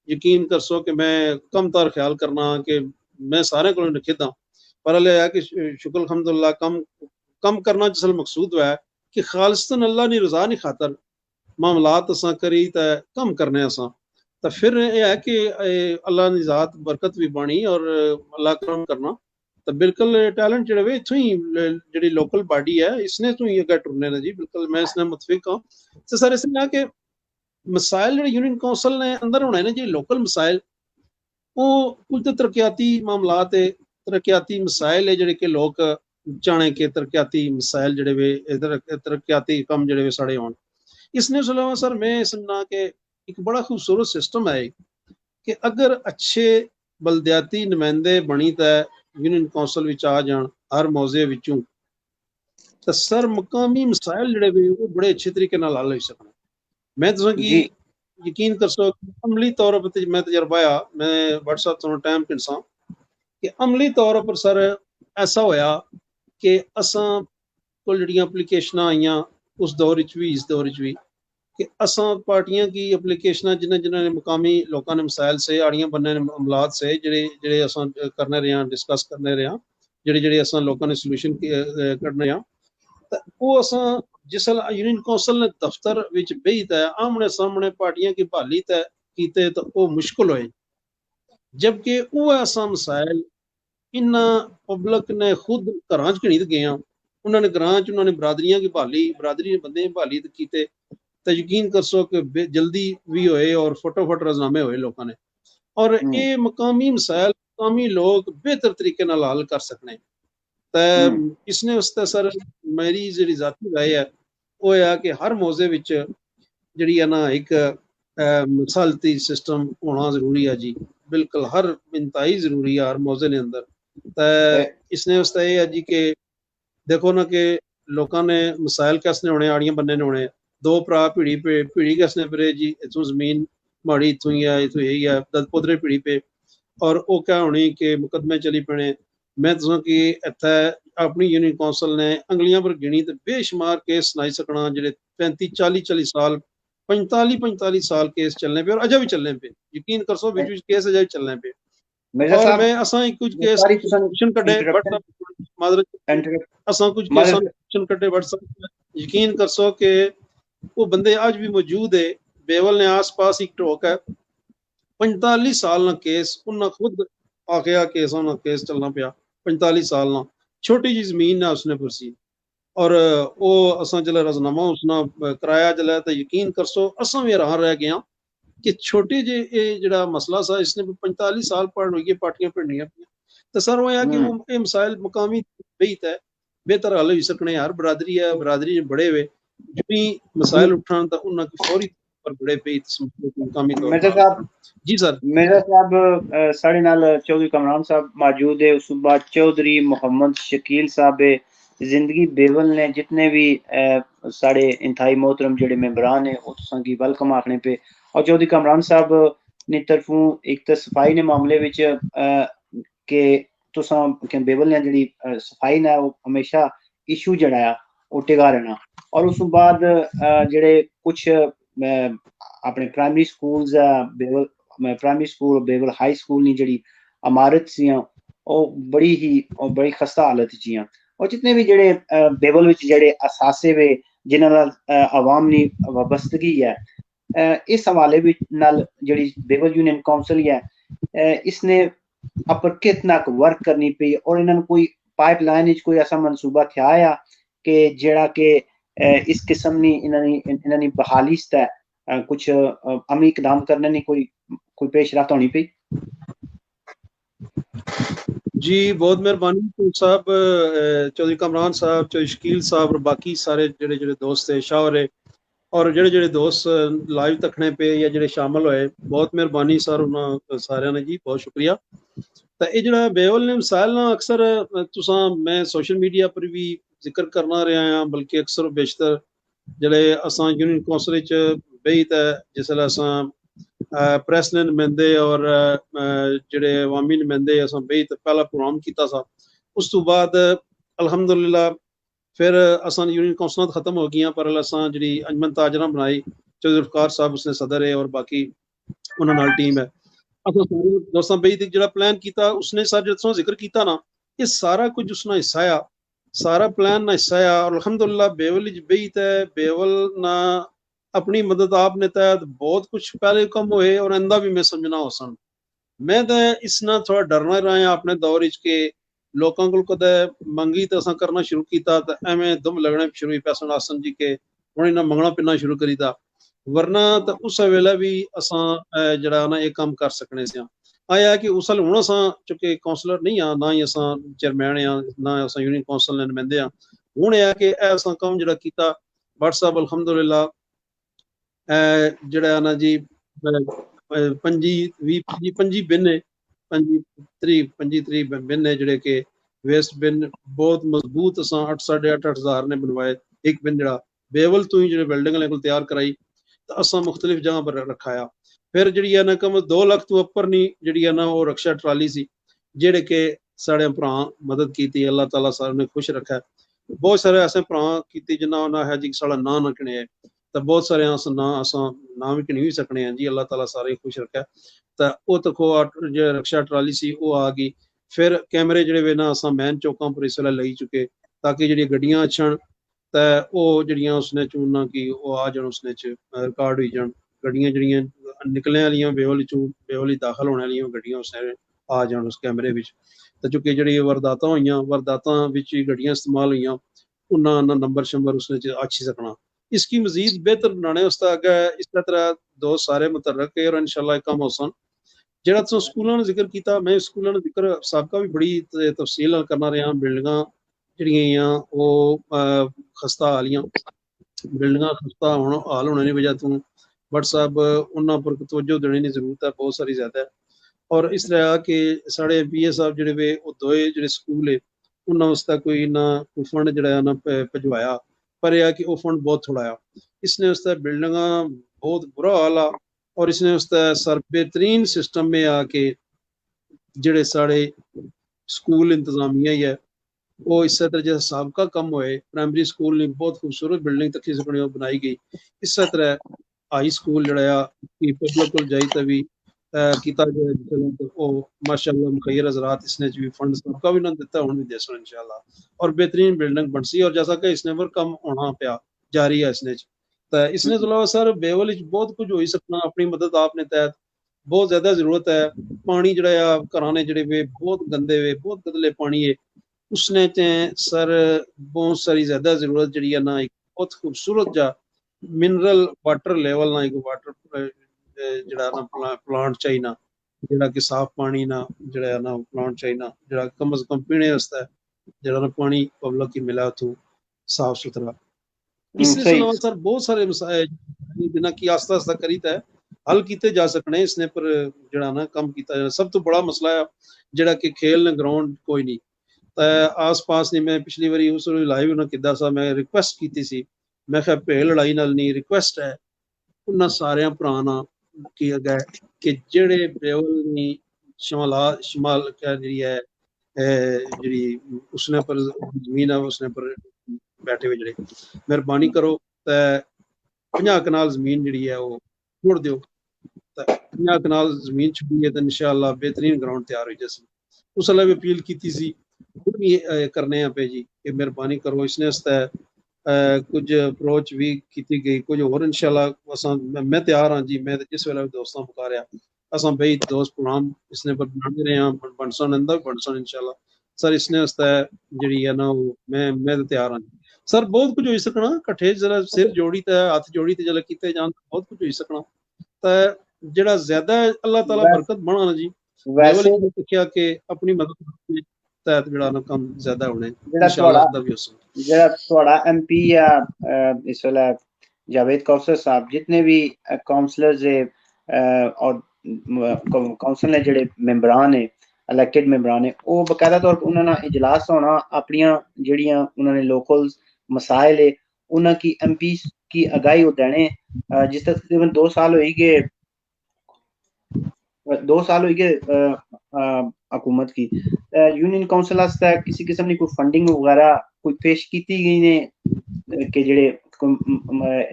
यकीन कर सो कि मैं कम तार ख्याल करना कि मैं सारे को निखिदा पर है कि शुक्र अल्हम्दुलिल्लाह कम करना जिसल मकसूद है कि खालिस्तन अल्लाह नी रजा नहीं खातर मामलात असा करी तो कम करने असा तो फिर यह है कि अल्लाह की जात बरकत भी बनी और अल्लाह करम करना तो बिल्कुल टैलेंट जड़े वे इतों ही जी लोकल बॉडी है इसने तो ही अगर टुरने ने जी बिल्कुल मैं इसने मुतफिक हाँ। तो सर इसने कि मसाइल जो यूनियन कौंसल ने अंदर होने ने जी लोकल मसाइल वो कुछ तो तरक्याती मामलात है तरक्याती मसाइल है जोड़े कि लोग चाहने के तरक्याती मसाइल जड़े वे तरक्याती कम जड़े वे साढ़े होने इसने अलावा सर मैं समझना कि एक बड़ा खूबसूरत सिस्टम है कि अगर अच्छे बलदियाती नुमाइंदे बनी तो यूनियन कौंसल विच आ जान हर मौजे विचों तो सर मुकामी मसाइल जड़े वे वो बड़े अच्छे तरीके नाल हल हो सकने। मैं तुसें की यकीन कर सो अमली तौर पर मैं तजर्बा आ मैं WhatsApp तो टाइम पिनसा कि अमली तौर पर सर ऐसा होया कि असां को जड़ियां एप्लीकेशनां आईयां उस दौर च भी इस दौर च भी कि असां पार्टियां की एप्लीकेशनां जिन्हें जिन्हें ने मुकामी लोगों ने मसाइल से आड़ियां बनने ने अमलात से जेड़े जेड़े असां करने रहे डिस्कस करने रहे जेड़े जेड़े असां लोगों ने सोल्यूशन कढने ते वो असां जिसल यूनियन कौंसल ने दफ्तर विच बेही ते आमने सामने पार्टियां की बहाली ते कीते तो वो मुश्किल होए जबकि वो असां मसाइल इन्ना पब्लिक ने खुद घरां च घणीत गए उन्होंने ग्रां च उन्होंने बरादरियां की बहाली बरादरी ने बंदे बहाली कीते तो यकीन कर सो कि जल्दी भी होए और फटोफट रजनामे होए लोगों ने और ये मकामी मसाइल मकामी लोग बेहतर तरीके नाल हल कर सकने ते इसने उसते सर मेरी जी जाती राय है वो है कि हर मौजे विच जी है ना एक मसालती सिस्टम होना जरूरी है जी बिल्कुल हर इंतहाई जरूरी है हर मौजे ने अंदर ते इसने उसते ये है जी कि देखो ना कि लोगों ने मसाइल कैसने होने आड़ियां बनने ने होने दो भरा पीढ़ी कैसने फिरे जी इतों जमीन माड़ी इतों ही है इतों यही है दद पोदरे पीढ़ी पे और वो क्या होनी कि मुकदमे चली पने मैं दसा कि इत्थे अपनी यूनियन कौंसल ने अंगलियां पर गिनी ते बेशुमार केस सनाई सकना जेडे 35-40 साल 45 साल केस चलने पे और अजे भी चलने पे यकीन कर सो बीच केस अजे भी चलने पे और मैं असा कुछ केस सोल्यूशन कड्डे WhatsApp मादरत असा कुछ केस सोल्यूशन कड्डे WhatsApp यकीन कर सो कि वो बंदे आज भी मौजूद है बेवल ने आस पास एक टोक है 45 साल ना केस उन्हें खुद आखिया केस उन्हें केस चलना पिया 45 साल ना छोटी जी जमीन है उसने पुरसी और वो असा जल्द रजनामा उसना कराया जल्द तो यकीन कर सो असा भी हैरान रह गया कि छोटे जे जड़ा मसला सा इसने 45 साल पढ़ हुई पार्टियां भिड़नियां तो सर वो कि वो ये मसाइल मुकामी बेहत है बेहतर हल हो सकने यार बरादरी है बरादरी बड़े हुए जो भी मसाइल उठान तो उन्होंने फौरी पर बड़े बेहत मुकामी तौर पर जी सर मेरा साहब साढ़े नाल चौधरी कमरान साहब मौजूद है उस बाद चौधरी मोहम्मद शकील साहब है जिंदगी बेवल ने जितने भी साढ़े इंतहाई मोहतरम जेडे मेंबरान है वो तुसां गी वेलकम आखने पे और चौधरी कमरान साहब ने तरफों एक तो सफाई ने मामले विच के तुसां के बेवल ने जेडी सफाई ना वो हमेशा इशू जड़ा है वो टिका रहना और उस बाद जेडे कुछ अपने प्राइमरी स्कूल्स बेवल प्राइमरी स्कूल बेवल हाई स्कूल नी जेडी इमारत सियां ਉਹ बड़ी खस्ता हालत जियां और जितने भी जेडे बेवल विच जेडे असासे वे जिन्हां नाल आवाम नी वाबस्तगी है इस हवाले भी नाल जेडी बेवल यूनियन काउंसिल है इसने अपर कितना वर्क करनी पई और इन्हां कोई पाइपलाइन कोई ऐसा मंसूबा थे आया कि जेड़ा के इस किस्म नी इन्हां नी बहाली इसते कुछ अमली इकदाम करने नी कोई पेशरफ्त होनी पई जी बहुत मेहरबानी साहब चौधरी कमरान साहब चौधरी शकील साहब और बाकी सारे जेडे जेडे दोस्त है शाहरे और जेडे जेडे दोस्त लाइव तकने पे या जेडे शामिल होए बहुत मेहरबानी सर उन्होंने सारे ने जी बहुत शुक्रिया तो ये जड़ा बेवल ने मिसाल ना अक्सर तुसां मैं सोशल मीडिया पर भी जिक्र करना रहा हां बल्कि अक्सर बेशतर जेडे असां यूनियन कौंसल च बेही ते जिसलै असां प्रेस ने नुमाइंदे और जेडे अवामी नुमाइंदे असां बेही ते पहला प्रोग्राम कीता सा उस तो बाद अल्हम्दुलिल्लाह फिर असां यूनियन कौंसलां खत्म हो गई पर असां जी अंजमन ताजरा बनाई चौधरी इफ्तार साहब उसने सदर है और बाकी उन्होंने नाल टीम है असां सारे दोस्तां बेही ते जेड़ा प्लान कीता उसने सर जिसो जिक्र कीता ना ये सारा कुछ उसना हिस्सा आ सारा प्लान ना हिस्सा आ और अल्हम्दुलिल्लाह बेवल बेही ते बेवल ना अपनी मदद आपने तहत बहुत कुछ पहले कम हुए और इंदा भी मैं समझना हो सन मैं तो इसना थोड़ा डरना रहा अपने दौर के लोगों को कदे मंगी तो असा करना शुरू किया तो एवं दुम लगने शुरू हुई पैसा आसन जी के हूँ इन्हें मंगना पिना शुरू करी दा वरना तो उस वेले भी असा जरा ना ये काम कर सकने से आया कि उस हूँ असा चुके काउंसलर नहीं हाँ ना ही असा चेयरमैन हाँ ना असा यूनियन काउंसल ने नुमाइंदे हाँ हूँ यह कि असा काम जरा किया WhatsApp अल्हम्दुलिल्लाह जड़ा ना जी 25 बिन है 25 बिन है जड़े के वेस्ट बिन बहुत मजबूत असा 8 साढ़े 8 हज़ार ने बनवाए एक बिन जड़ा बेवल तो ही जो बिल्डिंग को तैयार कराई तो असा मुख्तलिफ जगह पर रखाया। फिर जी है ना कम 2 लाख तो उपर नहीं जी है ना वो रक्षा ट्राली सी जेड़े के साढ़े भरा मदद की, अल्लाह ताला सारे ने खुश रखा। बहुत सारे ऐसे भरा की जिन्होंने है जी साड़ा ना ना गिने तो बहुत सारे अस ना भी गिनी भी सकने हैं जी, अल्लाह ताला सारे खुश रखा। तो वो तको जो रक्षा ट्राली सी वो आ गई। फिर कैमरे जोड़े वे ना असा मैन चौकों पर इस वे लाई चुके ताकि जी गड्डियां अच्छन तो वो जड़ियाँ उसने चूना कि वो आ जान उसने रिकॉर्ड हो जान गड्डियां जड़ियाँ निकलने वाली बेवली दाखिल होने वाली गड्डियां उसने आ जान उस कैमरे विच। तो चूंकि जी वारदात हुई वारदात गड्डियां इस्तेमाल हुई उन्होंने नंबर शंबर उसने अच्छी सकना। इसकी मजीद बेहतर बनाने उसका अगे इस तरह दोस्त सारे मुतरक है और इंशाल्लाह कम होसन। जरा तुम स्कूलों ने जिक्र किया, मैं स्कूलों ने जिक्र सबका भी बड़ी तफसील करना रहा। बिल्डिंगा जड़ियां वो खस्ता हालियां बिल्डिंगा खस्ता हाल होने की वजह तो व्हाट्सएप उन्होंने पर तवज्जो देने की जरूरत है बहुत सारी ज्यादा। और इस तरह कि साढ़े पीए साहब जोड़े वे दोए जो स्कूल है उन्होंने उसका कोई ना फंड जड़ा ना भिजवाया पर यह कि वह फंड बहुत थोड़ा आ। इसने उसका बिल्डिंगा बहुत बुरा हाल आ और इसने उसका सर बेहतरीन सिस्टम में आके जड़े साढ़े स्कूल इंतजामिया ही है वो इस तरह जैसे सबका कम होए। प्राइमरी स्कूल ने बहुत खूबसूरत बिल्डिंग तक सकने बनाई गई। इस तरह हाई स्कूल जड़ा कि पब्लिक को जाई तभी किता जाए माशाअल्लाह मुखैर हजरात इसने भी फंड सबका भी ना दिता हूँ भी देसन इंशाल्लाह और बेहतरीन बिल्डिंग बन सी। और जैसा कि इसने पर कम होना पाया जारी है इसने तो अलावा सर बेवल बहुत कुछ हो ही सकना अपनी मदद आपने तहत बहुत ज्यादा जरूरत है। पानी जड़ा घराने जड़े वे बहुत गंदे वे बहुत गंदले पानी है उसने सर बहुत सारी ज्यादा जरूरत जी है ना एक बहुत खूबसूरत जा मिनरल वाटर लेवल ना एक वाटर जड़ा ना प्लांट चाहिए ना जड़ा कि साफ पानी ना जड़ा ना प्लांट चाहिए ना जड़ा कम अज कम पीने वास्ते जड़ा ना पानी पब्लिक की मिला तो साफ सुथरा। इसने सही। अलावा सर बहुत सारे मसाइल जिन्हें कि आस्ता आस्ता करीता है हल किए जा सकने इसने पर जड़ा ना कम किया। सब तो बड़ा मसला है जड़ा कि खेल ग्राउंड कोई नहीं आस पास नहीं। मैं पिछली बारी उस लाइव उन्हें किदा सा मैं रिक्वेस्ट की सी मैं क्या भे लड़ाई नाल नहीं रिक्वेस्ट है उन्होंने सारे भरा किया गया कि जेड़े बेवल नहीं शमाल क्या जी है जी उसने पर जमीन है उसने पर बैठे हुए जड़े मेहरबानी करो तो 50 कनाल जमीन जी है वो छोड़ दो 50 कनाल जमीन छोड़ी है तो इंशाअल्लाह बेहतरीन ग्राउंड तैयार हो जैसे उस भी अपील की सी भी करने पे जी कि मेहरबानी करो इसने कुछ अप्रोच भी की गई कुछ और इंशाल्लाह असा मैं तैयार हाँ जी। मैं जिस वेले दोस्तों पुकारिया असा भाई दोस्त प्रोग्राम इसने पर बना रहे हैं बनसन इंदा भी बनसन इंशाल्लाह सर इसने जी है ना वो मैं तो तैयार हाँ सर। बहुत कुछ हो सकना कट्ठे जरा सिर जोड़ी तो हाथ जोड़ी तो जरा किते जान बहुत कुछ हो सकना तो जरा ज्यादा अल्लाह ताला बरकत बना जी वैसे देखा कि अपनी मदद तहत जड़ा ना कम ज्यादा होने ਜਿਹੜਾ इंशाल्लाह दा भी हो सकता। ਜਿਹੜਾ ਤੁਹਾਡਾ एमपी या इस वेले जावेद कौसर साहब जितने भी काउंसलर्स और काउंसिल ने जेडे मेंबरान ने इलेक्टेड मेंबरान ने वो बकायदा तौर पर उन्होंने इजलास होना अपनियां जड़ियां उन्होंने लोकल मसाइल है उन्होंने एमपी की आगाही हो देने जिस तक तकरीबन 2 साल हो गए 2 साल हो गए हुकूमत की यूनियन काउंसिल किसी किस्म की कोई फंडिंग वगैरह कोई पेश की गई ने कि जेडे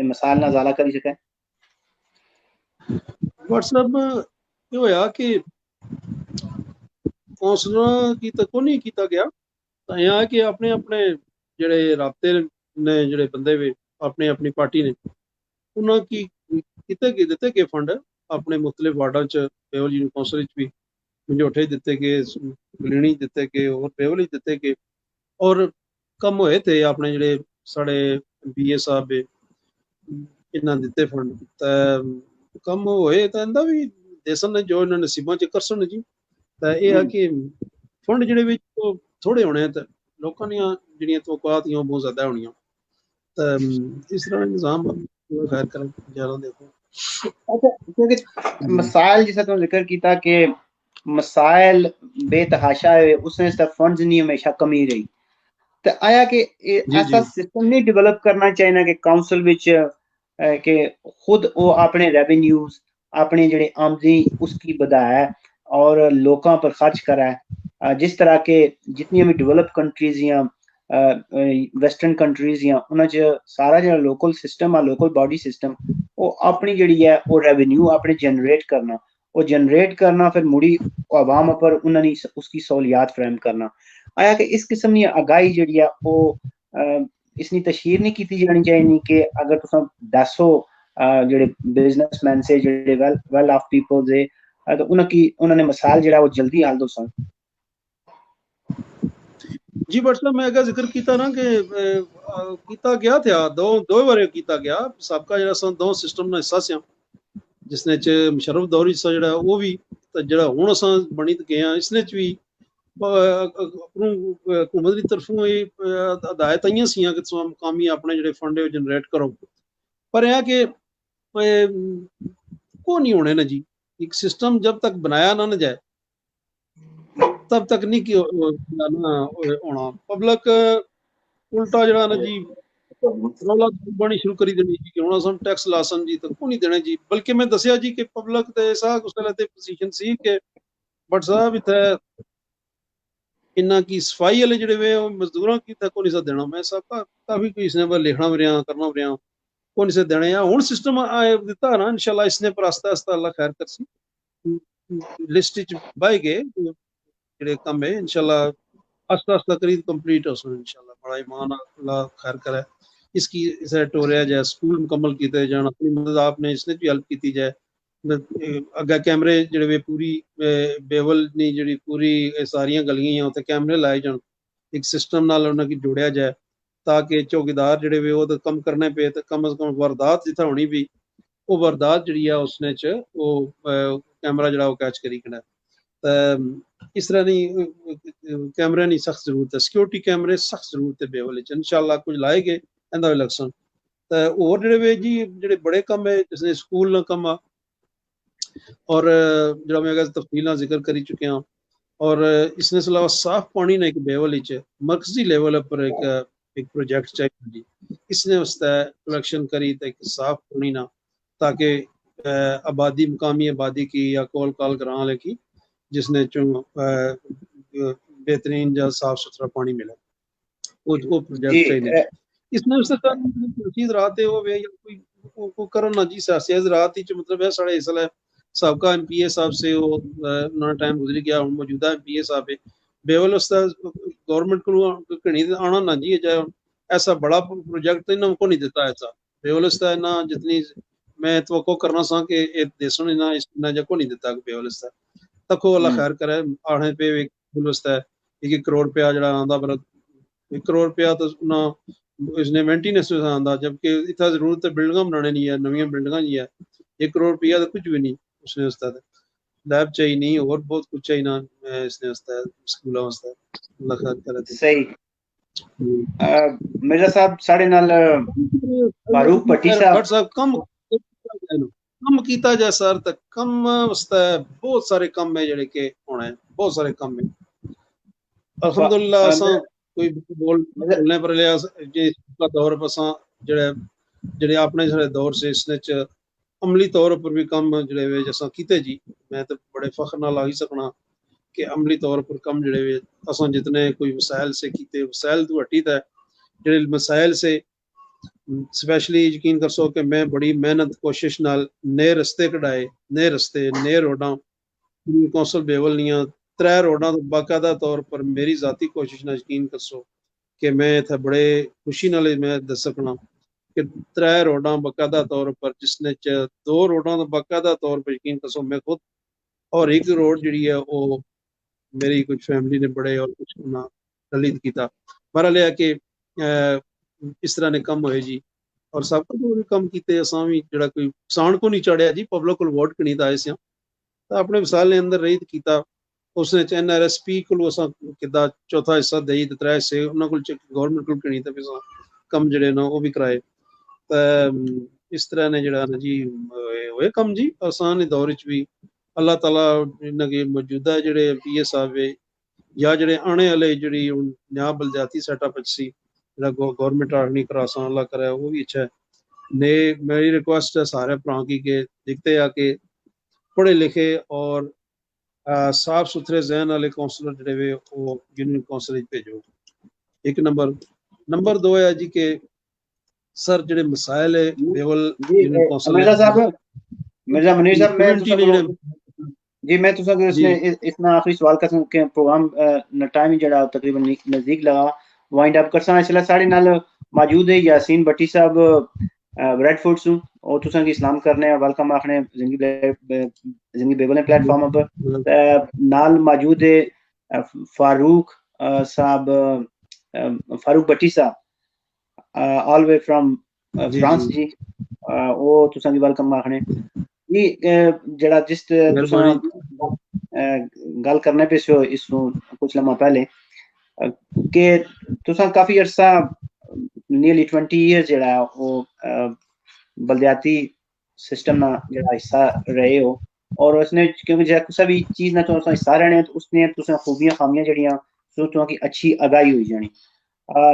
मसाइल ना ज़ाला करी सके। व्हाट्सएप ये होया कि काउंसलर की तो को नहीं किया गया तो यहाँ कि अपने अपने जड़े राबते ने जड़े बंदे वे अपने अपनी पार्टी ने उन्होंने की दिते गए फंड अपने मुख्तलिफ वार्डा च बेवल यूनियन काउंसिल भी मंझोठे दिते गए गलीनी दिते गए और बेवल दिते गए और कम होए थे अपने जड़े साढ़े बीए साहब इन्होंने दिते फंड तो कम होए तो इंदा भी देसन ने जो इन्होंने नसीबा च करसन जी। तो यह है कि फंड जड़े थोड़े होने तो लोगों दी तवक्कुआत बहुत ज्यादा होनियां तो इस तरह निज़ाम खैर करें ज्यादा देखो। अच्छा क्योंकि मसाइल जिसा तुम जिक्र किया कि मसाइल बेतहाशा है उसने फंड्स नहीं हमेशा कमी रही तो आया कि ऐसा सिस्टम नहीं डेवलप करना चाहिए कि काउंसिल विच कि खुद वो अपने रेवेन्यूज अपने जड़े आमदनी उसकी बढ़ाए और लोगों पर खर्च कराए। जिस तरह के जितनी भी डेवलप कंट्रीज या वेस्टर्न कंट्रीज या उन्हें सारा जो लोकल सिस्टम है लोकल बॉडी सिस्टम वो अपनी जड़ी है वो रेवेन्यू अपने जनरेट करना फिर मुड़ी आवाम पर उन्होंने उसकी सहूलियात फ्रेम करना। आया कि इस किस्म की आगाही जड़ी है वो इसकी तशहीर नहीं की जानी चाहिए कि अगर तुम दसो जेडे बिजनेसमैन से जेडे वेल ऑफ पीपल से तो उन्होंने मिसाल जड़ा वो जल्दी हाल दो सन। जी बट साहब मैं अगर जिक्र किया ना कि किया गया था दो बार किया गया सबका जरा सन दो सिस्टम का हिस्सा से जिसने मुशर्रफ दौर हिस्सा जड़ा वो भी जड़ा हुण असां बनी गए हैं इसने भी हुकूमत की तरफों ये हदायत आईयां सी कि तुम मकामी अपने जो फंड जनरेट करो पर यह कि को नहीं होने ना जी एक सिस्टम जब तक बनाया ना जाए तब तक नहीं होना पब्लिक उल्टा जड़ा ना जी रौला पानी शुरू करी देनी जी कि हुण असां टैक्स लासन जी तो को नहीं देने जी बल्कि मैं दसिया जी कि पब्लिक ते ऐसा उस वेले ते पोजीशन सी कि बट साहब इत्थे इन्ना की सफाई वाले जड़े वे मजदूरों की को नहीं सा देना मैं सब काफी कोई इसने पर लिखना भी रहा करना भी रहा को नहीं से देने या हुण सिस्टम दिता ना इंशाल्लाह इसने पर आस्ता आस्ता अल्लाह खैर करसी लिस्ट च बाई गए जेडे कम है इंशाल्लाह आस्ता आस्ता करीब कंप्लीट हो सन इंशाल्लाह बड़ा ईमान अल्लाह खैर करे इसकी इसे टोरिया जाए स्कूल मुकम्मल किए जाए अपनी मदद आपने इसने भी हेल्प की जाए अगर कैमरे जेडे पूरी बेवल नहीं जी पूरी सारिया गलियां उत्ते कैमरे लाए जान एक सिस्टम नाल उन्हें जोड़िया जाए ताकि चौकीदार जेडे वे वो कम करने पे तो कम अज कम वारदात जिथे होनी भी वो वारदात जी है उसने वो कैमरा जरा कैच करी कना इस तरह नहीं कैमरे की सख्त जरूरत है सिक्योरिटी कैमरे सख्त जरूरत है बेवल इंशाल्लाह कुछ लाए गए इंदा भी लक्सन तो होर जेडे वे जी जेडे बड़े कम है जिसने स्कूल कम आ और जो मैं अगर तफसील जिक्र करी चुके हैं और इसने अलावा साफ पानी ने एक बेवल मरकजी लेवल पर एक प्रोजेक्ट चाहिए जी इसने वास्ते कलेक्शन करी तो एक साफ पानी ना ताकि आबादी मकामी आबादी की या कोल काल ग्रां वाले की जिसने बेहतरीन या साफ सुथरा पानी मिले वो प्रोजेक्ट चाहिए इसने उससे रात है वो वे कोई करन ना जी सियासी रात ही मतलब है साढ़े इसलिए सबका MPA साहब से वो उन्होंने टाइम गुजरी गया मौजूदा MPA साहब है बेवल उसका गवर्नमेंट को कहीं आना ना जी चाहे ऐसा बड़ा प्रोजेक्ट इन्होंने को नहीं देता ऐसा बेवल उसका ना जितनी मैं तो करना सा कि देशों ने ना इतना को नहीं देता बेवल उसका तको अल्लाह खैर करे आने पे एक करोड़ रुपया जरा आंदा पर 1 करोड़ रुपया तो ना इसने मेंटेनेंस में आंदा जबकि इतना जरूरत है बिल्डिंगा बनाने नहीं है नवी बिल्डिंगा नहीं है 1 करोड़ रुपया तो कुछ भी नहीं उसने वास्ते लैब चाहिए नहीं और बहुत कुछ चाहिए ना इसने वास्ते स्कूलों वास्ते अल्लाह खैर करे सही मिर्जा साहब साढ़े नाल फारूक भट्टी साहब कम कीता जाए सर तक कम वास्ते बहुत सारे कम है जेडे के होना है बहुत सारे कम है अल्हम्दुलिल्लाह असा कोई बोलने पर लिया जे का दौर पर असा जेडे जेडे अपने सारे दौर से इसने अमली तौर पर भी कम जड़े वे जैसा कीते जी मैं तो बड़े फख्र नाल आखी सकना कि अमली तौर पर कम जड़े वे असा जितने कोई वसाइल से कीते वसाइल तो हटी था जेडे मसाइल से स्पेशली यकीन कर सो कि मैं बड़ी मेहनत कोशिश नाल नए रस्ते कढ़ाए नए रोडां कौंसल बेवल नियां 3 रोडां तो बाकायदा तौर पर मेरी जाती कोशिश नाल यकीन कर सो कि मैं इत्थे बड़े खुशी नाल मैं दस सकना कि 3 रोडां बाकायदा तौर पर जिसने 2 रोडां तो बाकायदा तौर पर यकीन कर सो मैं खुद और एक रोड जी है वो मेरी कुछ फैमिली ने बड़े और कुछ दलित किया बहरहाल है कि इस तरह ने कम होए जी और सब कुछ भी कम किए असा भी जो कोई किसान को नहीं चढ़िया जी पब्लिक को वोट कनी आए से तो अपने विसाल ने अंदर रही किया उसने NRSP को कि चौथा हिस्सा दई 3 हिस्से उन्होंने गौरमेंट को कनी तो कम जड़े ना वो भी कराए तो इस तरह ने जड़ा ना जी होए कम जी आसान दौर भी अल्लाह ताला इन्हें मौजूदा जड़े MPA साहब है या जड़े आने वाले जी नया बलदियाती सैटअप सी गवर्नमेंट नहीं करा अल्लाह करे वो भी अच्छा है ने मेरी रिक्वेस्ट है सारे भरा की कि दिखते आ कि पढ़े लिखे और साफ सुथरे जहन वाले काउंसलर जोड़े वे वो यूनियन काउंसिल भेजो। एक नंबर 2 है जी के सर जेडे मसाइल है बेवल जी यूनियन काउंसिल मिर्जा साहब, मिर्जा मुनीर साहब, मैं इम्प्लीमेंट ही तुसा नहीं को जी मैं तुसा को जी इसमें आखिरी सवाल का के प्रोग्राम न टाइम ही जड़ा तकरीबन नजदीक लगा वाइंड अप करसा। इसलिए साढ़े नाल मौजूद है यासीन भट्टी साहब ब्रेडफोर्ड सु और तुसा की सलाम करने वेलकम आखने जिंदगी बेबल प्लेटफॉर्म पर नाल मौजूद है फारूक साहब फारूक भट्टी साहब ऑल वे फ्रॉम जी फ्रांस जी वो तुसा की वेलकम आखने जी जड़ा जिस तुसा गल करने पे सो इसको कुछ लम्हा पहले कि तुसा काफी अरसा नियरली 20 इयर्स जड़ा वो बलदियाती सिस्टम ना जड़ा हिस्सा रहे हो और उसने क्योंकि जब कुछ भी चीज ना तो हिस्सा रहने तो उसने तुसा खूबियां खामियां जड़ियां सो तो की अच्छी आगाही हुई जानी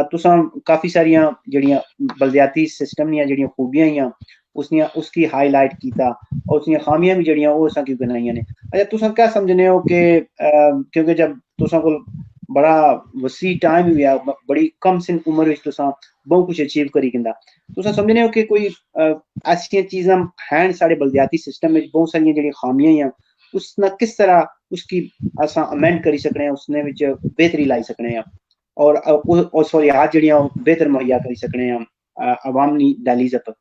तुसा काफी सारियां जड़ियां बलदियाती सिस्टम नी जड़ियां खूबियां ही उसने उसकी हाईलाइट कीता और उसकी खामियां भी जड़ियां वो असा की बनाइयां ने। अच्छा तुसा क्या समझने हो कि क्योंकि जब तुसा को बड़ा वसी टाइम हुआ बड़ी कम सिन उम्र विच तुसा बहुत कुछ अचीव करी किंदा तुसा समझने हो कि कोई ऐसी चीज़ां हैं साढ़े बलदियाती सिस्टम में बहुत सारियां जड़ियां खामियां हैं उसना किस तरह उसकी असा अमेंड करी सकने उसने विच बेहतरी लाई सकने और सहूलियात जड़ियां बेहतर मुहैया करी सकने अवामी दहलीज पर।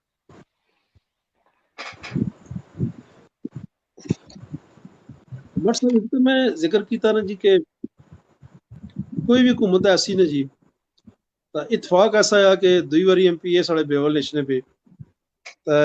बट सर एक तो मैं जिक्र किया ना जी के कोई भी हुकूमत ऐसी ना जी तो इतफाक ऐसा है कि 2 बारी MPA साढ़े बेवल नेशने पे तो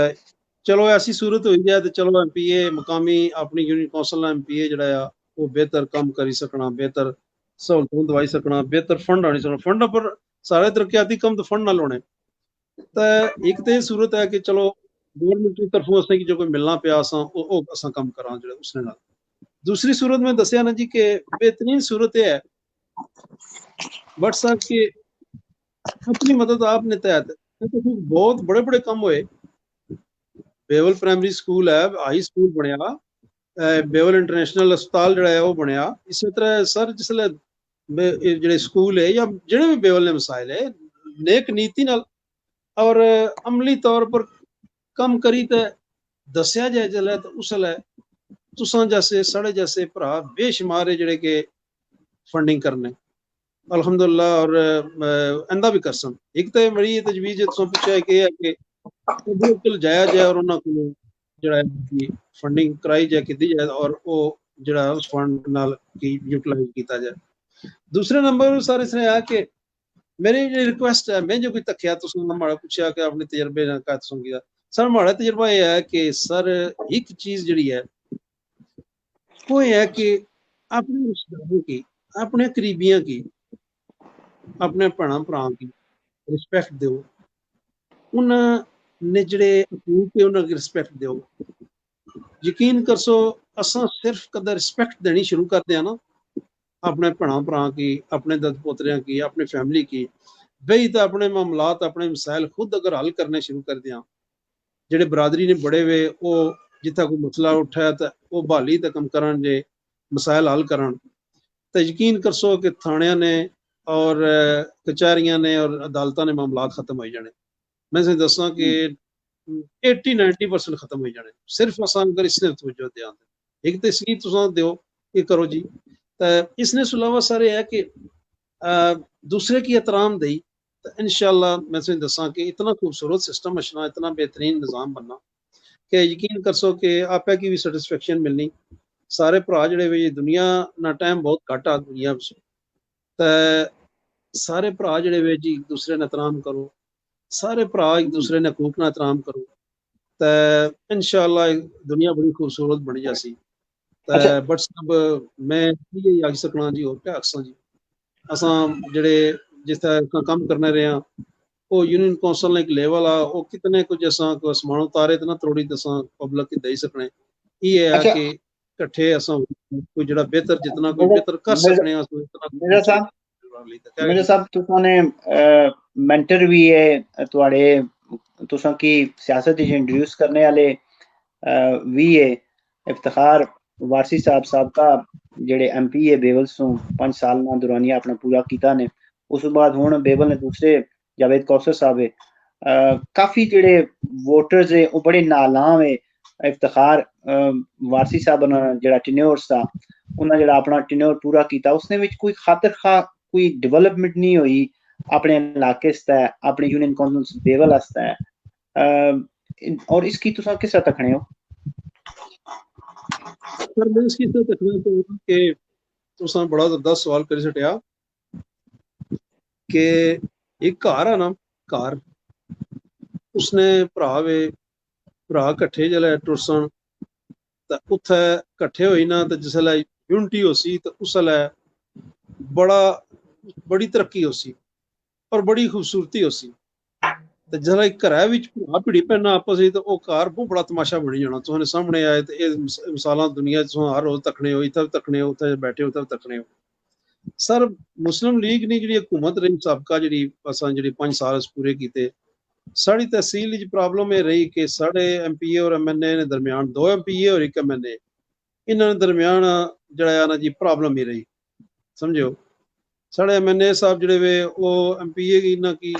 चलो ऐसी सूरत हुई जाए तो चलो MPA मकामी अपनी यूनियन काउंसिल MPA जड़ा आ वो बेहतर काम करी सकना बेहतर सहूलतों दवाई सकना बेहतर फंड आनी सकना फंड पर सारे तरक्याती कम तो फंड नाल होने तो एक तो सूरत है कि चलो गवर्नमेंट की तरफों असें जो कोई मिलना पिया असां कम करा जो उसने नाल। दूसरी सूरत में दसिया ना जी के बेहतरीन सूरत यह है बट साहब के अपनी मदद आपने तहत तो बहुत बड़े बड़े काम हुए बेवल प्राइमरी स्कूल है हाई स्कूल बनया बेवल इंटरनेशनल अस्पताल जड़ा है वो बनया इसी तरह सर जिसले जेडे स्कूल है या जेडे भी बेवल ने मसाइल है नेक नीति नाल और अमली तौर पर कम करी तो दसिया जाए जल्ले तो उसले तुसा जैसे साढ़े जैसे भरा बेशुमार है जेडे के फंडिंग करने अल्हम्दुलिल्लाह और इंदा भी करसन। एक तो मेरी तजवीज़ तुसा पूछा कि है कि बिल्कुल जायज़ है और उन्होंने को जड़ा फंडिंग कराई जाए की जाए और वो जड़ा उस फंड नाल की यूटिलाइज किया जाए। दूसरे नंबर सर इसने आ कि मेरी जो रिक्वेस्ट है मैं जो कोई तकिया तुसा माड़ा पूछा कि अपने तजर्बे ना का तुसा किया सर माड़ा तजर्बा ये है कि सर एक चीज जड़ी है वो है कि अपने रिश्तेदारों की अपने करीबियां की अपने भैन भरा की रिस्पेक्ट दो उन्हें जड़े हकूक है उन्हें रिस्पेक्ट दो। यकीन करसो असा सिर्फ कद रिस्पेक्ट देनी शुरू कर दिया ना अपने भैन भरा की अपने दद पोतरियां की अपनी फैमिली की बई तो अपने मामलात अपने मसाइल खुद अगर हल करने शुरू कर दिया जेडे बरादरी ने बड़े हुए वो जिथा कोई मसला उठा तो वो बहाली तो कम करन जे मसाइल हल करन तो यकीन करसो कि थाणिया ने और कचहरियां ने और अदालत ने मामलात खत्म हो जाने। मैं तुसें दसां कि 80-90% खत्म हो जाने सिर्फ असां अगर इसने तवज्जो ध्यान दें। एक तो इसलिए तुसां दो कि करो जी तो इसने अलावा सारे है कि दूसरे की एहतराम दई तो इंशाअल्लाह मैं तुसें दसां कि इतना खूबसूरत सिस्टम अचना इतना बेहतरीन निज़ाम बनना कि यकीन करसो कि आपे की भी सैटिस्फैक्शन मिलनी सारे भरा जड़े भी दुनिया ना टाइम बहुत घट आ दुनिया तो सारे भरा जड़े वे जी एक दूसरे ने एहतराम करो सारे भरा एक दूसरे ने हकूक ना एहतराम करो तो इंशाअल्लाह दुनिया बड़ी खूबसूरत बन जासी। तो बट सब मैं ये आखी सकना जी और क्या आखसां जी असां जड़े जिस तरह काम करने रहे हैं वो यूनियन काउंसिल ने एक लेवल आ वो कितने कुछ असां को आसमान उतारे तो ना थोड़ी दसा पब्लिक की दई सकने ये है कि इकट्ठे असां कोई जड़ा बेहतर जितना कोई बेहतर कर सकने इतना मिर्जा साहब तुसाने मेंटर भी है तुआड़े तुसां की सियासत इंट्रोड्यूस करने वाले वी ए इफ्तिखार वारसी साहब साबका जेड़े MP है बेवल सो 5 साल ना दुरानिया अपना पूरा कीता ने। उस बाद हुण बेवल ने दूसरे जावेद कौसर साहब है काफी जेड़े वोटर्स है वो बड़े नालाम है इफ्तिखार वारसी साहब ना जेड़ा टेन्योर सा उन्हें जेड़ा अपना टेन्योर पूरा कीता उसने विच कोई खातिर खा कोई डेवलपमेंट नहीं हुई अपने इलाके आस्तै अपने यूनियन काउंसिल बेवल आस्तै और इसकी तुसा किस तरह तकने हो? सर मैं इसकी तरह तकना चाहूँगा कि तुसा बड़ा जबरदस्त सवाल करी सटिया कि एक घर है ना घर उसने भरा वे भरा कट्ठे जिसलै टुरसन ते उत्थे कट्ठे होई ना ते जिसलै यूनिटी होसी ते उसलै बड़ी तरक्की होसी और बड़ी खूबसूरती होसी ते जिसलै घरै विच भरा भिड़ी पैना आपस विच ते ओह घर बहुत बड़ा तमाशा बनी जाना। तुहाडे सामने आए ते एह मिसालां दुनिया च तुहां हर रोज तकने हो इत्थै तकने हो उत्थे बैठे हो उत्थे तकने हो। सर मुस्लिम लीग ने जिहड़ी हुकूमत रही साबका जिहड़ी असां जिहड़ी 5 साल पूरे कीते साड़ी तहसील च प्रॉब्लम ये रही कि साढ़े MPA और MNA ने दरम्यान 2 MPA और 1 MNA इन्होंने दरम्यान जड़ा ना जी प्रॉब्लम ही रही समझो। साढ़े MNA साहब जड़े वे वो MPA की इन्ना की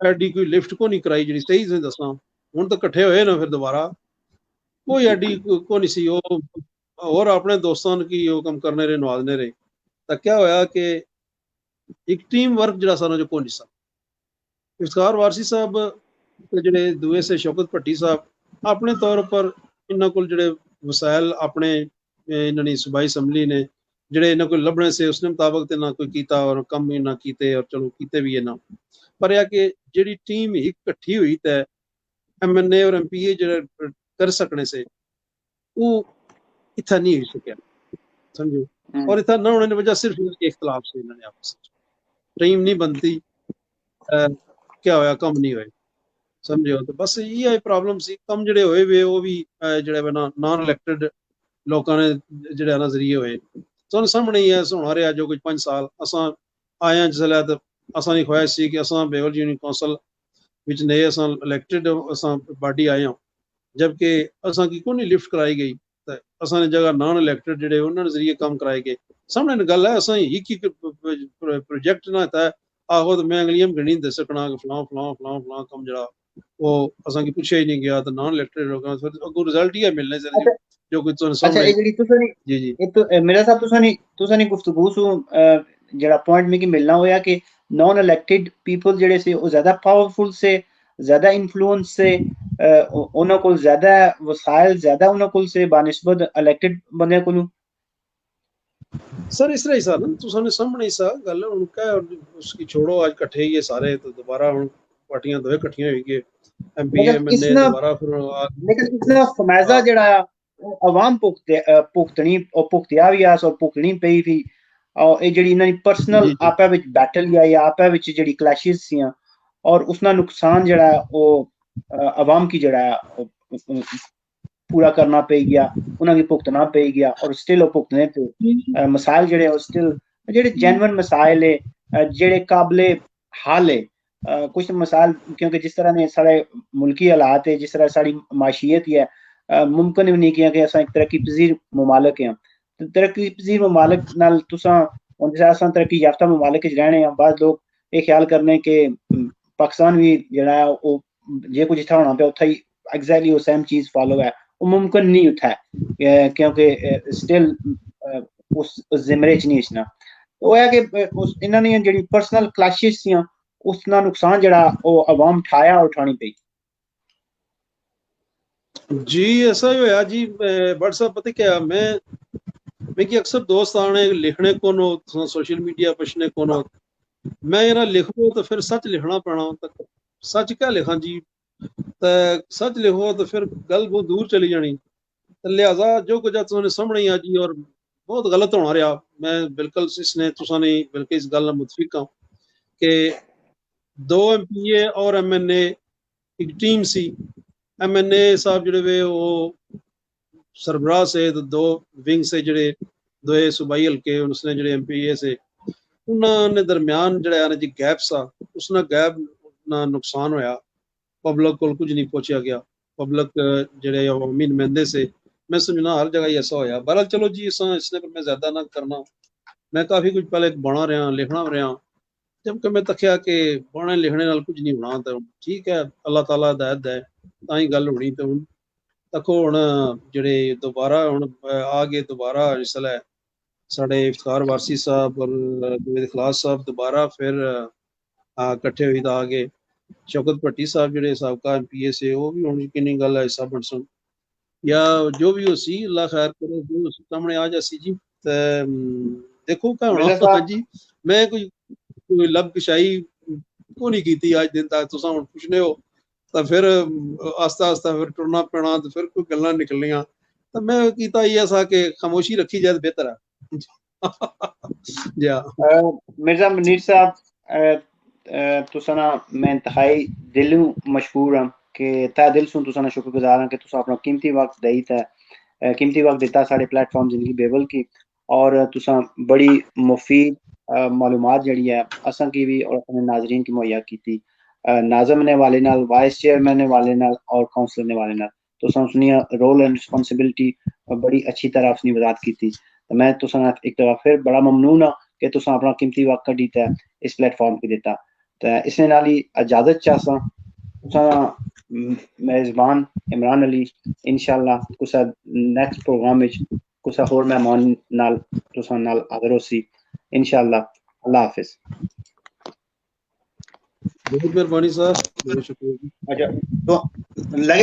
एडी कोई लिफ्ट को नहीं कराई जी सही से दसा हूँ तो कट्ठे होए ना फिर दोबारा कोई एडी को नहीं सी और अपने दोस्तों की वो कम करने रहे नवाजने रहे तो क्या होया कि एक टीम वर्क जड़ा सा जो को नहीं सा इफ्तिखार वारसी साहब जड़े दूए से शौकत भट्टी साहब अपने तौर पर इन्हों को जड़े वसायल अपने इन्होंने सूबाई असैम्बली ने जड़े इन्हों को लभने से उसने मुताबिक तो ना कोई कीता और कम ही ना कीते और चलो कीते भी है ना पर यह कि जी टीम ही कट्ठी हुई तो MNA और MPA जो कर सकने से वो इतना नहीं हो सकिया समझो। और इतना ना होने की वजह सिर्फ इख्तलाफ से इन्होंने आपस टीम नहीं बनती क्या होया कम नहीं हुए समझो। तो बस ये प्रॉब्लम सी कम जड़े होए वे वो भी जड़े ना नॉन इलैक्टेड लोगों ने जड़े ना जरिए होए तो सामने ही है होना रहा जो कुछ 5 साल असा आए जिसलै तो असा की ख्वाहिश सी कि असा बेवल यूनियन काउंसिल विच नए असा इलैक्टेड असा बाडी आए हाँ जबकि असा की कोई लिफ्ट कराई गई तो असा ने जगह नॉन इलैक्टेड जड़े उन्होंने जरिए काम कराए गए सामने गल है असा एक प्रोजेक्ट ना था आहो तो मैं अगलियां गिनी दस सकना कि फलां फलां फलां फलां कम जड़ा वो असा की पूछा ही नहीं गया तो नॉन इलैक्टेड लोगों फिर अगो रिजल्ट ही है मिलने से जो कुछ तुहानू अच्छा सामने ये जेडी तुसानी जी जी एक तो मेरा साहब तुसानी गुफ्तगू सु जेड़ा पॉइंट में की मिलना होया कि नॉन इलेक्टेड पीपल जेड़े से वो ज्यादा पावरफुल से ज्यादा इन्फ्लुएंस से उन्हों को ज्यादा वसाइल ज्यादा उन्हों को से बानिस्बत इलेक्टेड बंदे को सर इस तरह ही सा ना तुसाने सामने ही सा गल उनका उसकी छोड़ो आज इकट्ठे ही ये सारे तो दोबारा हम पार्टियां दो इकट्ठियां हुई के MPA MNA दोबारा फिर लेकिन इसना खमेजा जड़ा आवाम भुगतनी और भुगतिया भी आस और भुगतनी पई थी और ये जेडी इन्हां पर्सनल आपे विच बैटल या आपे विच जेडी क्लैशेस सियां और उसना नुकसान जड़ा वो आवाम की जड़ा पूरा करना पे गया उन्हें भी भुगतना पे गया और स्टिल भुगतने पे मसाइल जड़े स्टिल जेडे जेन्युइन मसाइल है जेडे काबिले हल है कुछ मसाइल क्योंकि जिस तरह ने सारे मुल्की हालात है जिस तरह साड़ी माशियत है मुमकिन भी नहीं किया कि असा एक तरक्की पजीर ममालक हैं तो तरक्की पजीर ममालक नाल तुसा जिस असा तरक्की याफ्ता ममालक च रहने हैं बाद लोग ये ख्याल करने के पाकिस्तान भी जड़ा है वो जे कुछ इत्थै होना पे उत्थे ही एग्जैक्टली वो सेम चीज फॉलो है वो मुमकिन नहीं उत्थै क्योंकि स्टिल उस जिमरे च नहीं इसना वो है कि उस इन्हां दी जेडी पर्सनल क्लैशेस सियां उसना नुकसान जड़ा वो आवाम उठाया और उठानी पई जी ऐसा ही होया जी बट साहब पता क्या मैं कि अक्सर दोस्त आने लिखने को नो सोशल मीडिया पछने को नो मैं ना लिखो तो फिर सच लिखना पैना तो सच क्या लिखा जी तो सच लिखो तो फिर गल बहुत दूर चली जानी तो लिहाजा जो कुछ तुमने सामने ही आ जी और बहुत गलत होना रहा मैं बिल्कुल इसने तुसाने बिल्कुल इस गल मुतफिक हाँ कि 2 MPA और MNA एक टीम सी MNA साहब जड़े वे वो सरबराह से तो 2 विंग से जड़े दो सूबाई हल्के उसने जड़े MPA से उन्होंने दरम्यान जड़ा ना जी गैप सा उसना गैप ना नुकसान होया पब्लिक को कुछ नहीं पहुंचा गया। पब्लिक जेडे अवामी नुमाइंदे से, मैं समझना हर जगह ही ऐसा होया। बहरहाल चलो जी, इसने पर मैं ज्यादा ना करना। मैं काफी कुछ पहले बना रहा, लिखना रहा, जबकि मैं तकिया कि पढ़ने लिखने नाल कुछ नहीं होना। तो ठीक है, अल्लाह ताला हिदायत दे तां ही गल होनी। तो हुण तको हुण जेडे दोबारा हुण आ गए दोबारा इसलै साढ़े इफ्तार वारसी साहब और जुवेद खलास साहब दोबारा फिर इकट्ठे हुई आ गए। शौकत भट्टी साहब जेडे साबका MPA से, वो भी हुण किन्नी गल है हिस्सा बनसन या जो भी हो सी, अल्लाह खैर करे, जो सामने आ जासी जी। ते देखो क्या होना। मिर्जा हाँ साहब, जी, मैं कोई लब कशाई को नहीं की अज दिन तक। तुम हम पुछने हो तो फिर आस्ता आस्ता फिर टुरना पैना, तो फिर कोई गल्लां निकलनियां। तो मैं कीता ये ऐसा कि खामोशी रखी जाए तो बेहतर है। जी हाँ। मिर्जा मुनीर साहब, तुसा ना मैं इंतहाई दिलों मशहूर हाँ कि तै दिल सुन तुसा ना शुक्रगुजार हाँ कि तुसा अपना कीमती वक्त देई ते कीमती वक्त दिता साढ़े प्लेटफॉर्म जिंदगी बेबल की। और तुसा बड़ी मुफीद मालूमात जड़ी है असां की भी और अपने नाजरीन की मुहैया की। नाज़म ने वाले नाल, वाइस चेयरमैन ने वाले नाल और काउंसलर ने वाले नाल तुसा उसनी रोल एंड रिस्पांसिबिलिटी बड़ी अच्छी तरह उसनी वजात की। तो मैं तुसा ना एक दफा फिर बड़ा ममनून हाँ कि तुसा अपना कीमती वक्त कड्डी ते इस प्लेटफॉर्म पे दिता। तो इसने नाल ही इजाजत चाहसा तुसा मेजबान इमरान अली इंशाल्लाह कुसा नेक्स्ट प्रोग्राम में कुसा होर मेहमान नाल तुसा नाल हाजिर होसी इंशाल्लाह। अल्लाह हाफिज। बहुत मेहरबानी साहब, बहुत शुक्रिया। अच्छा, तो लगे